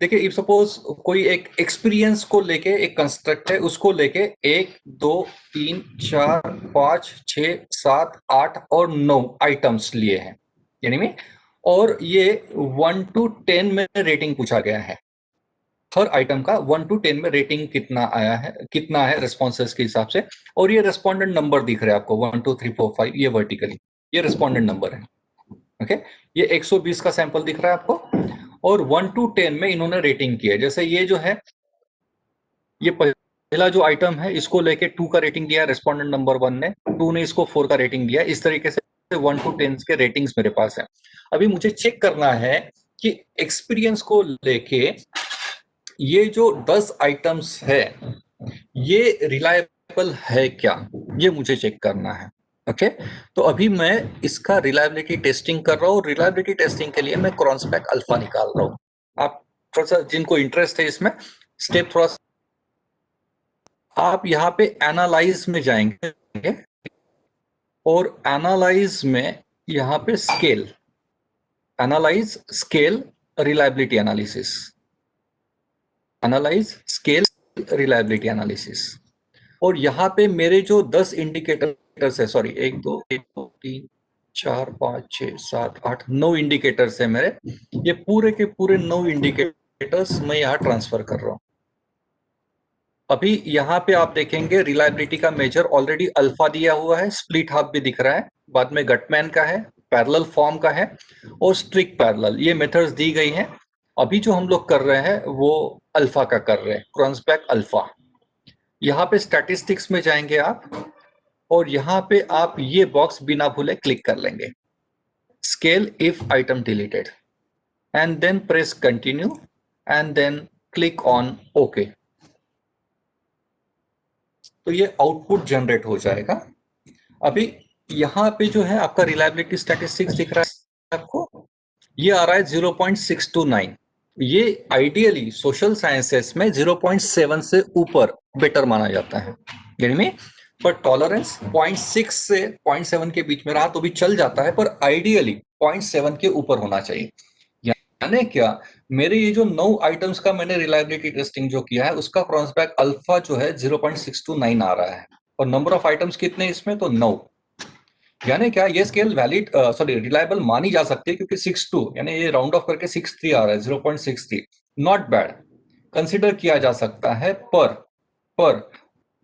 [SPEAKER 1] देखिए, इफ सपोज कोई एक एक्सपीरियंस को लेके एक कंस्ट्रक्ट है, उसको लेके 1 2 3 4 5 6 7 8 और 9 आइटम्स लिए हैं, यानी में, और ये 1 to 10 में रेटिंग पूछा गया है। हर आइटम का 1 to 10 में रेटिंग कितना आया है, कितना है रेस्पॉन्सेस के हिसाब से। और ये रेस्पोंडेंट नंबर दिख रहे हैं आपको 1 2 3 4 5, ये वर्टिकली ये रेस्पोंडेंट नंबर है। ओके, ये 120 का सैंपल दिख रहा है आपको और 1 to 10 में इन्होंने रेटिंग की है। जैसे ये जो है, ये पहला जो आइटम है इसको लेके 2 का रेटिंग दिया रेस्पोंडेंट नंबर 1 ने, 2 ने इसको 4 का रेटिंग दिया। इस तरीके से 1 to 10 के रेटिंग्स मेरे पास है। अभी मुझे चेक करना है कि एक्सपीरियंस को लेके ये जो 10 आइटम्स है ये रिलायबल है क्या, ये मुझे चेक करना है। ओके, तो अभी मैं इसका रिलायबिलिटी टेस्टिंग कर रहा हूँ। रिलायबिलिटी टेस्टिंग के लिए मैं क्रॉसबैक अल्फा निकाल रहा हूँ। आप थोड़ा सा जिनको इंटरेस्ट है इसमें, स्टेप थोड़ा सा, आप यहाँ पे एनालाइज में जाएंगे और एनालाइज में यहाँ पे scale, analyse scale reliability analysis, analyse scale reliability analysis. और यहाँ पे मेरे जो 10 इंडिकेटर्स है, सॉरी 1 2 3 4 5 6 7 8 9 इंडिकेटर्स है मेरे, ये पूरे के पूरे 9 इंडिकेटर्स मैं यहाँ ट्रांसफर कर रहा हूँ। अभी यहाँ पे आप देखेंगे रिलायबिलिटी का मेजर ऑलरेडी अल्फा दिया हुआ है, स्प्लिट हाफ भी दिख रहा है, बाद में गटमैन का है, पैरेलल फॉर्म का है और स्ट्रिक्ट पैरेलल, ये मेथड्स दी गई हैं। अभी जो हम लोग कर रहे हैं वो अल्फा का कर रहे हैं, क्रॉसबैक अल्फा। यहाँ पे स्टैटिस्टिक्स में जाएंगे आप और यहाँ पे आप ये बॉक्स बिना भूले क्लिक कर लेंगे, scale if item deleted, and then press continue and then click on okay. तो ये आउटपुट जनरेट हो जाएगा। अभी यहाँ पे जो है आपका रिलायबिलिटी स्टैटिस्टिक्स दिख रहा है आपको, ये आ रहा है 0.629। ये आइडियली सोशल साइंसेस में 0.7 से ऊपर बेटर माना जाता है, यानी में पर टॉलरेंस 0.6 से 0.7 के बीच में रहा तो भी चल जाता है, पर आइडियली 0.7 के ऊपर होना चाहिए। यानी क्या, मेरे ये जो 9 आइटम्स का मैंने रिलायबिलिटी टेस्टिंग जो किया है उसका क्रॉसबैक अल्फा जो है 0.629 आ रहा है, और नंबर ऑफ आइटम्स कितने इसमें, तो 9। यानी क्या, ये स्केल वैलिड सॉरी रिलायबल मानी जा सकती है, क्योंकि 6.2 यानी ये राउंड ऑफ करके 6.3 आ रहा है, 0.63 नॉट बैड, कंसिडर किया जा सकता है। पर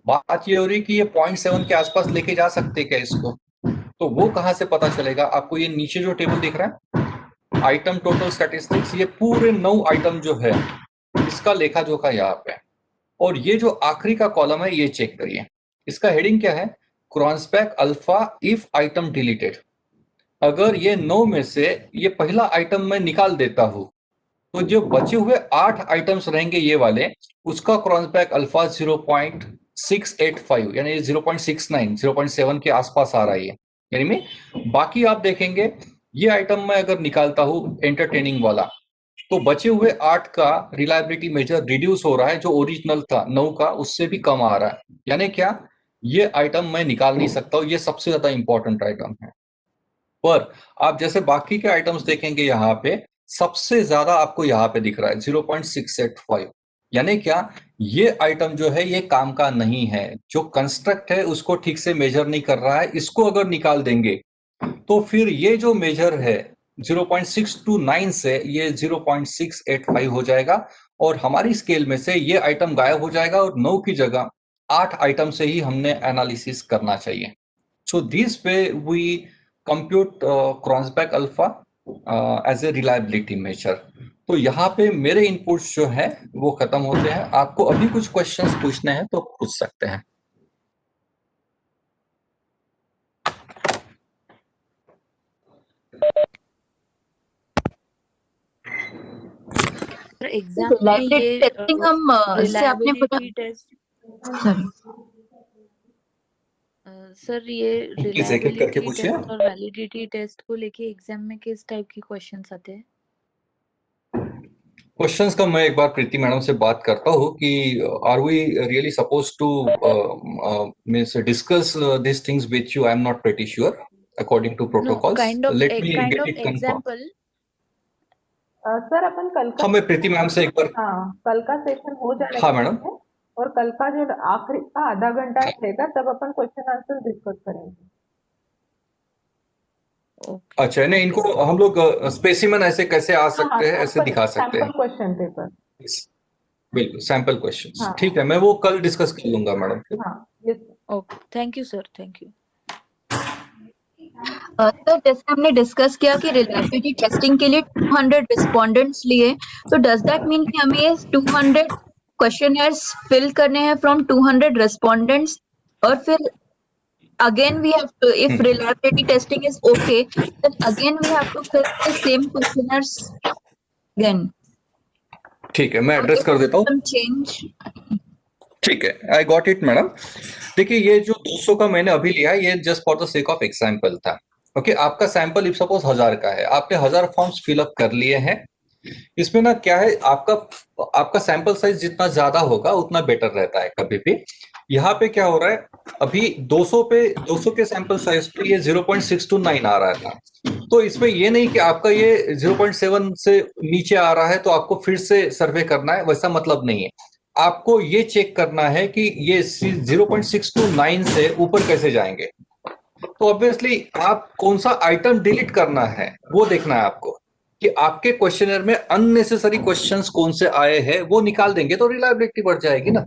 [SPEAKER 1] बात ये हो रही कि ये 0.7 के आसपास लेके जा सकते क्या इसको, तो वो कहां से पता चलेगा आपको। ये नीचे जो टेबल दिख रहा है आइटम टोटल स्टैटिस्टिक्स, ये पूरे 9 आइटम जो है इसका लेखा जोखा यहाँ पे, और ये जो आखिरी का कॉलम है ये चेक करिए, इसका हेडिंग क्या है, क्रॉसबैक अल्फा इफ आइटम डिलीटेड। अगर ये 9 में से ये पहला आइटम मैं निकाल देता हूं तो जो बचे हुए 8 आइटम्स रहेंगे ये वाले, उसका क्रॉसबैक अल्फा 0.685 यानी 0.69 0.7 के आसपास आ रहा है। यानी में बाकी आप देखेंगे ये आइटम मैं अगर निकालता हूं एंटरटेनिंग वाला, तो बचे हुए 8 का रिलायबिलिटी मेजर रिड्यूस हो रहा है, जो ओरिजिनल था 9 का उससे भी कम आ रहा है। यानी क्या, ये आइटम मैं निकाल नहीं सकता हूं, ये सबसे ज्यादा इंपॉर्टेंट आइटम है। पर आप जैसे बाकी के आइटम्स देखेंगे यहाँ पे सबसे ज्यादा आपको यहाँ पे दिख रहा है 0.685। यानी क्या, ये आइटम जो है ये काम का नहीं है, जो कंस्ट्रक्ट है उसको ठीक से मेजर नहीं कर रहा है। इसको अगर निकाल देंगे तो फिर ये जो मेजर है 0.629 से ये 0.685 हो जाएगा, और हमारी स्केल में से ये आइटम गायब हो जाएगा, और 9 की जगह 8 आइटम से ही हमने एनालिसिस करना चाहिए। So this way we compute Cronbach alpha as a reliability measure. तो यहाँ पे मेरे इनपुट्स जो है वो खत्म होते हैं। आपको अभी कुछ क्वेश्चंस पूछने हैं तो पूछ सकते हैं।
[SPEAKER 5] एग्जाम में ये
[SPEAKER 6] टेस्टिंग हम जैसे आपने बोला,
[SPEAKER 5] रिलायबिलिटी टेस्ट,
[SPEAKER 6] सॉरी
[SPEAKER 5] सर ये
[SPEAKER 1] प्लीज एक एक करके
[SPEAKER 5] रिलायबिलिटी
[SPEAKER 1] पूछिए।
[SPEAKER 5] टेस्ट और वैलिडिटी टेस्ट को लेके एग्जाम में किस टाइप की क्वेश्चंस आते हैं?
[SPEAKER 1] क्वेश्चंस का मैं एक बार प्रीति मैडम से बात करता हूँ कि are we really suppose to means discuss this things with you. I am not pretty sure according to
[SPEAKER 5] no,
[SPEAKER 1] protocols,
[SPEAKER 5] kind of
[SPEAKER 1] let me
[SPEAKER 5] kind
[SPEAKER 1] get
[SPEAKER 5] of
[SPEAKER 1] it confirm.
[SPEAKER 5] Example.
[SPEAKER 7] Sir अपन कल का
[SPEAKER 1] हाँ, मैं प्रीति मैम से एक बार,
[SPEAKER 7] हाँ कल का सेशन हो जाने
[SPEAKER 1] हाँ मैडम,
[SPEAKER 7] है, और कल का जो आखिरी का आधा घंटा रहेगा तब अपन क्वेश्चन आंसर डिस्कस करेंगे।
[SPEAKER 5] ओके,
[SPEAKER 1] अच्छा नहीं, इनको हम लोग स्पेसिमेन ऐसे कैसे आ सकते हैं ऐसे दिखा सकते हैं।
[SPEAKER 7] Sample question paper.
[SPEAKER 1] बिल्कुल सैंपल क्वेश्चंस,
[SPEAKER 7] हाँ
[SPEAKER 1] ठीक है, मैं वो कल डिस्कस कर लूंगा मैडम।
[SPEAKER 7] हाँ yes
[SPEAKER 5] okay, thank you sir, thank you.
[SPEAKER 6] Sir जैसे हमने डिस्कस किया कि रिलायबिलिटी टेस्टिंग के लिए 200 रिस्पोंडेंट्स लिए, तो डज दैट मीन कि हमें ये 200 क्वेश्चनर्स फिल करने हैं फ्रॉम 200 रिस्पोंडेंट्स, और फिर again we have to, if reliability testing is okay, then again we have to fill the same questionnaires again,
[SPEAKER 1] ठीक है, मैं
[SPEAKER 6] or
[SPEAKER 1] एड्रेस
[SPEAKER 6] if
[SPEAKER 1] कर देता हूँ।
[SPEAKER 6] some change.
[SPEAKER 1] ठीक है, आई गॉट इट मैडम। देखिए ये जो 200 का मैंने अभी लिया है ये just for the sake of example था। ओके, आपका सैंपल इफ सपोज 1000 का है, आपने 1000 फॉर्म्स फिलअप कर लिए हैं। इसमें ना क्या है, आपका सैंपल साइज जितना ज्यादा होगा उतना बेटर रहता है कभी भी। यहाँ पे क्या हो रहा है, अभी 200 के सैंपल साइज पे ये 0.629 आ रहा था, तो इसमें ये नहीं कि आपका ये 0.7 से नीचे आ रहा है तो आपको फिर से सर्वे करना है, वैसा मतलब नहीं है। आपको ये चेक करना है कि ये 0.629 से ऊपर कैसे जाएंगे। तो ऑब्वियसली आप कौन सा आइटम डिलीट करना है वो देखना है आपको, कि आपके क्वेश्चनर में अननेसेसरी क्वेश्चंस कौन से आए हैं वो निकाल देंगे तो रिलायबिलिटी बढ़ जाएगी ना।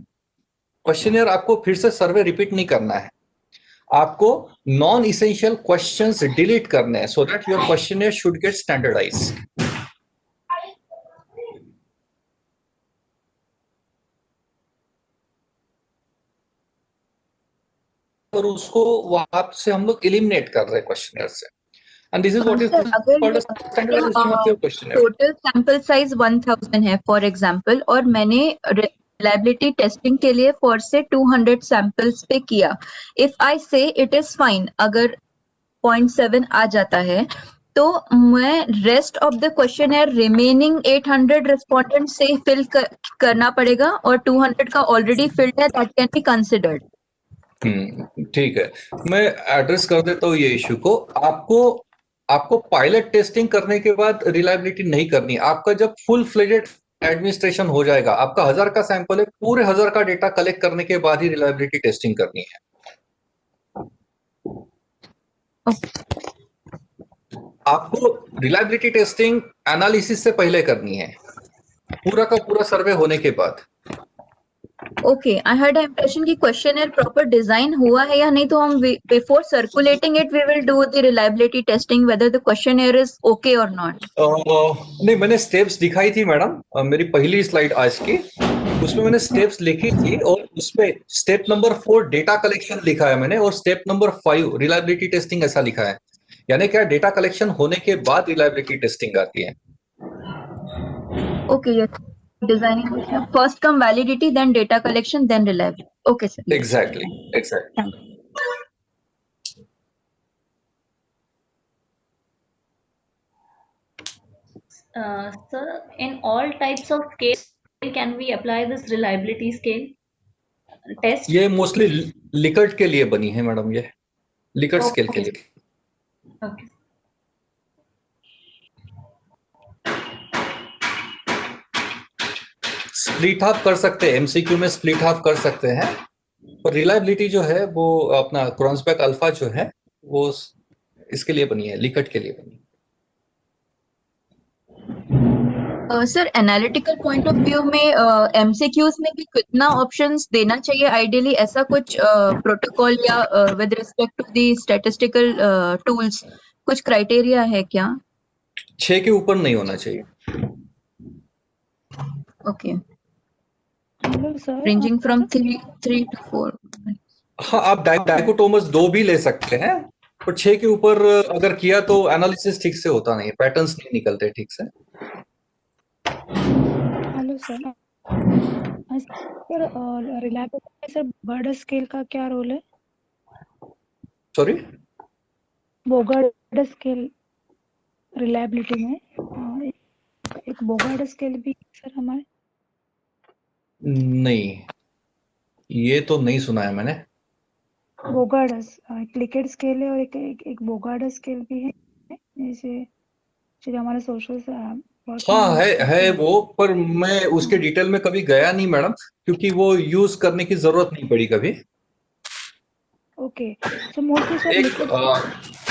[SPEAKER 1] क्वेश्चनर आपको फिर से सर्वे रिपीट नहीं करना है, आपको नॉन इसेंशियल क्वेश्चंस डिलीट करने हैं, so that your questionnaire should get standardize. और उसको वहां से हम लोग एलिमिनेट कर रहे हैं क्वेश्चनर से, and this is what is
[SPEAKER 6] sir अगर
[SPEAKER 1] called standardization of your questionnaire.
[SPEAKER 6] Total sample size 1000 है फॉर एग्जांपल, और मैंने रिलायबिलिटी टेस्टिंग के लिए फॉर से 200 सैंपल्स पे किया, इफ आई से इट इज फाइन, अगर 0.7 आ जाता है, तो मैं rest of the questionnaire remaining 800 respondent से फिल करना पड़ेगा, और 200 का ऑलरेडी फिल्ड है, दैट कैन बी कंसिडर्ड।
[SPEAKER 1] ठीक है, मैं एड्रेस कर देता हूँ ये इश्यू को। आपको पायलट टेस्टिंग करने के बाद रिलायबिलिटी नहीं करनी। आपका जब फुल फ्लेजेड एडमिनिस्ट्रेशन हो जाएगा, आपका 1000 का सैंपल है, पूरे 1000 का डेटा कलेक्ट करने के बाद ही रिलायबिलिटी टेस्टिंग करनी है। आपको रिलायबिलिटी टेस्टिंग एनालिसिस से पहले करनी है, पूरा का पूरा सर्वे होने के बाद।
[SPEAKER 6] ओके, आई हैड इंप्रेशन कि क्वेश्चनर प्रॉपर डिजाइन हुआ है या नहीं, तो हम before circulating it we will do the reliability testing whether the questionnaire is okay और नॉट।
[SPEAKER 1] नहीं, मैंने स्टेप्स दिखाई थी मैडम, मेरी पहली स्लाइड आज की, उसमें मैंने स्टेप्स लिखी थी, और उसमें स्टेप नंबर 4 डेटा कलेक्शन लिखा है मैंने, और स्टेप नंबर 5 रिलायबिलिटी टेस्टिंग ऐसा लिखा है। यानी क्या, डेटा कलेक्शन होने के बाद रिलायबिलिटी टेस्टिंग आती है।
[SPEAKER 6] Okay, designing first come validity, then data collection, then reliability. Okay sir,
[SPEAKER 1] exactly.
[SPEAKER 6] Thank you.
[SPEAKER 8] Sir, in all types of scale, can we apply this reliability scale test?
[SPEAKER 1] ये मोस्टली लिकर्ट के लिए बनी है मैडम, ये लिकर्ट स्केल के लिए।
[SPEAKER 8] Okay.
[SPEAKER 1] स्प्लिट हाफ कर सकते हैं, एमसीक्यू में स्प्लिट हाफ कर सकते हैं, और रिलायबिलिटी जो है वो अपना क्रॉन्सबैक अल्फा जो है वो इसके लिए बनी है, लिकर्ट के लिए बनी है।
[SPEAKER 6] Sir analytical point of view में एमसीक्यूज में भी कितना ऑप्शंस देना चाहिए आइडियली, ऐसा कुछ प्रोटोकॉल या with respect to the statistical tools कुछ क्राइटेरिया है क्या?
[SPEAKER 1] 6 के ऊपर नहीं होना चाहिए।
[SPEAKER 6] Okay,
[SPEAKER 9] hello sir,
[SPEAKER 6] ranging from 3 to 4।
[SPEAKER 1] हाँ, आप डाइकोटोमस 2 भी ले सकते हैं, पर 6 के ऊपर अगर किया तो एनालिसिस ठीक से होता नहीं है, पैटर्न्स नहीं निकलते ठीक से।
[SPEAKER 9] Hello sir, reliability sir bird scale का क्या रोल है?
[SPEAKER 1] सॉरी,
[SPEAKER 9] बोगार्ड स्केल रिलायबिलिटी में एक बोगार्ड स्केल भी सर हमारे।
[SPEAKER 1] नहीं, ये तो नहीं सुना है मैंने।
[SPEAKER 9] बोगार्ड एक लिकेट स्केल है और एक बोगार्ड स्केल भी है, जैसे जो हमारे सोशल
[SPEAKER 1] हाँ है वो, पर मैं उसके डिटेल में कभी गया नहीं मैडम, क्योंकि वो यूज करने की जरूरत नहीं पड़ी कभी।
[SPEAKER 9] ओके, सो मोस्टली सर
[SPEAKER 1] एक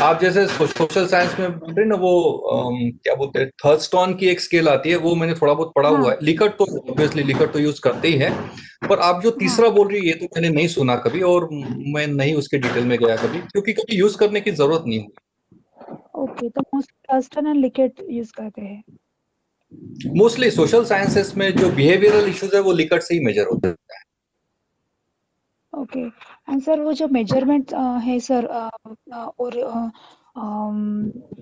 [SPEAKER 1] आप जैसे सोशल साइंस में बोल रहे हैं ना, वो क्या बोलते हैं, थर्स्टन की एक स्केल आती है, वो मैंने थोड़ा बहुत पढ़ा हुआ है। लिकर्ट तो ऑब्वियसली लिकर्ट तो यूज करते ही है, पर आप जो तीसरा बोल रही है ये तो मैंने नहीं सुना कभी, और मैं नहीं उसके डिटेल में गया कभी, क्योंकि कभी यूज करने की जरूरत नहीं हुई।
[SPEAKER 9] ओके, तो mostly Thurston and Likert use करते हैं।
[SPEAKER 1] मोस्टली सोशल साइंसेस में जो बिहेवियरल इश्यूज है वो लिकर्ट से ही मेजर होते हैं।
[SPEAKER 9] ओके, एंड सर वो जो मेजरमेंट है सर, और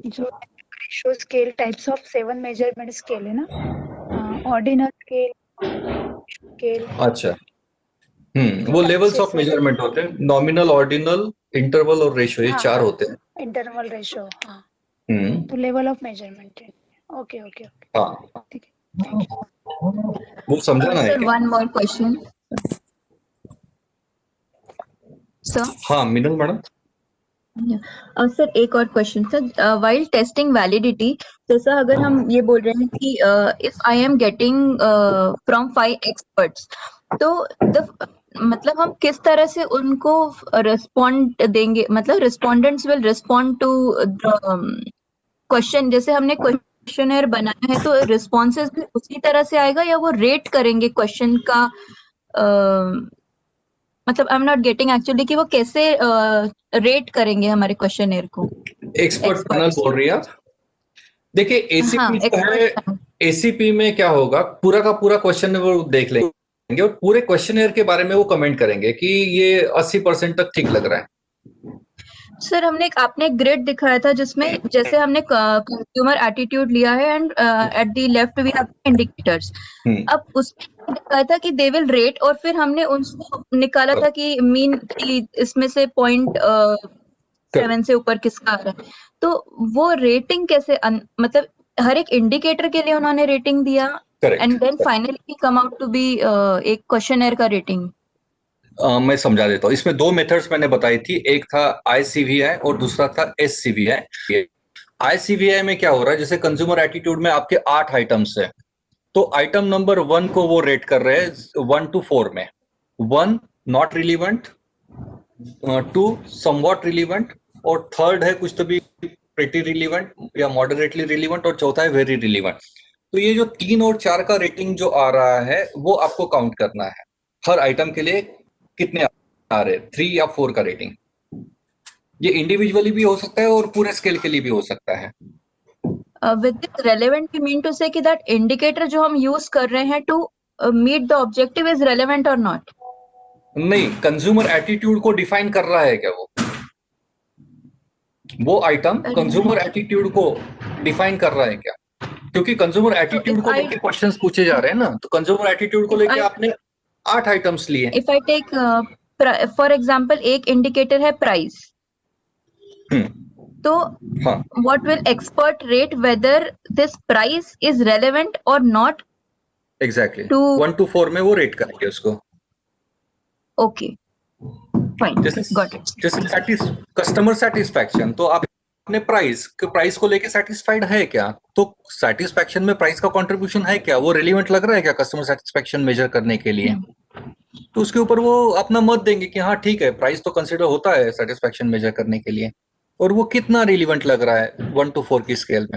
[SPEAKER 9] जो ratio scale types of 7 measurement scale है ना, ऑर्डिनल स्केल।
[SPEAKER 1] अच्छा, वो लेवल्स ऑफ मेजरमेंट होते हैं, नॉमिनल, ऑर्डिनल, इंटरवल और रेशियो, ये 4 होते हैं।
[SPEAKER 9] इंटरवल रेशियो, हाँ, तो लेवल ऑफ मेजरमेंट है। ओके ओके ओके,
[SPEAKER 1] हाँ,
[SPEAKER 9] ठीक है, थैंक यू।
[SPEAKER 1] वो समझाना है
[SPEAKER 6] सर
[SPEAKER 1] क्या?
[SPEAKER 6] One more question sir.
[SPEAKER 1] हाँ मिनल मैडम।
[SPEAKER 6] सर एक और question sir, while testing validity, जैसा अगर हम ये बोल रहे हैं कि if I am getting from 5 experts, तो मतलब हम किस तरह से उनको रिस्पॉन्ड देंगे, मतलब respondents will respond to the question, जैसे हमने क्वेश्चनर बनाया है तो रिस्पॉन्सेज भी उसी तरह से आएगा, या वो रेट करेंगे क्वेश्चन का? मतलब आई एम नॉट गेटिंग एक्चुअली कि वो कैसे रेट करेंगे हमारे क्वेश्चनर को।
[SPEAKER 1] एक्सपर्ट पैनल बोल रही है आप? देखिए एसीपी जो है, एसीपी में क्या होगा, पूरा का पूरा क्वेश्चन वो देख लेंगे और पूरे क्वेश्चनर के बारे में वो कमेंट करेंगे कि ये 80% तक ठीक लग रहा है,
[SPEAKER 6] सर हमने आपने एक ग्रिड दिखाया था जिसमें जैसे हमने कंज्यूमर एटीट्यूड लिया है and at the left we have indicators. अब उसमें दिखाया था कि दे विल रेट और फिर हमने उसको निकाला था कि मीन कि इसमें से 0.7 से ऊपर किसका आ रहा है। तो वो रेटिंग कैसे मतलब हर एक इंडिकेटर के लिए उन्होंने रेटिंग दिया and then finally come out to be एक क्वेश्चनर का रेटिंग।
[SPEAKER 1] मैं समझा देता हूँ। इसमें 2 मेथड्स मैंने बताई थी, एक था ICVI और दूसरा था SCVI। ICVI में क्या हो रहा है, जैसे कंज्यूमर एटीट्यूड में आपके 8 आइटम्स है, तो आइटम नंबर 1 को वो रेट कर रहे हैं 1 to 4 में। 1 नॉट रिलीवेंट, 2 समवॉट रिलीवेंट और थर्ड है कुछ तो भी प्रीटी रिलीवेंट या मॉडरेटली रिलीवेंट और चौथा है वेरी रिलीवेंट। तो ये जो 3 और 4 का रेटिंग जो आ रहा है वो आपको काउंट करना है, हर आइटम के लिए कितने आ रहे हैं, 3 या 4 का रेटिंग। ये इंडिविजुअली भी हो सकता है और पूरे स्केल के लिए भी हो सकता है।
[SPEAKER 6] With this relevant we mean to say कि that indicator जो हम यूज कर रहे हैं to meet the objective is relevant or not?
[SPEAKER 1] नहीं, कंज्यूमर एटीट्यूड को डिफाइन कर रहा है क्या वो आइटम कंज्यूमर एटीट्यूड को डिफाइन कर रहा है क्या? क्योंकि कंज्यूमर एटीट्यूड को लेके क्वेश्चंस पूछे जा रहे हैं ना, तो कंज्यूमर एटीट्यूड को लेके आपने 8 आइटम्स लिए।
[SPEAKER 6] If I take for example एक इंडिकेटर है प्राइस, तो what will expert rate whether this price is relevant or not?
[SPEAKER 1] Exactly. 1 to 4 में वो रेट करेंगे उसको।
[SPEAKER 6] Okay, fine, got it.
[SPEAKER 1] जैसे कस्टमर सेटिस्फैक्शन, तो आपने प्राइस को लेके सेटिस्फाइड है क्या? तो सेटिस्फैक्शन में प्राइस का कंट्रीब्यूशन है क्या? वो रिलेवेंट लग रहा है क्या कस्टमर सेटिस्फैक्शन मेजर करने के लिए? तो उसके ऊपर वो अपना मत देंगे कि हाँ ठीक है, प्राइस तो कंसिडर होता है सेटिस्फैक्शन मेजर करने के लिए, और वो कितना रिलेवेंट लग रहा है 1 to 4 की स्केल में।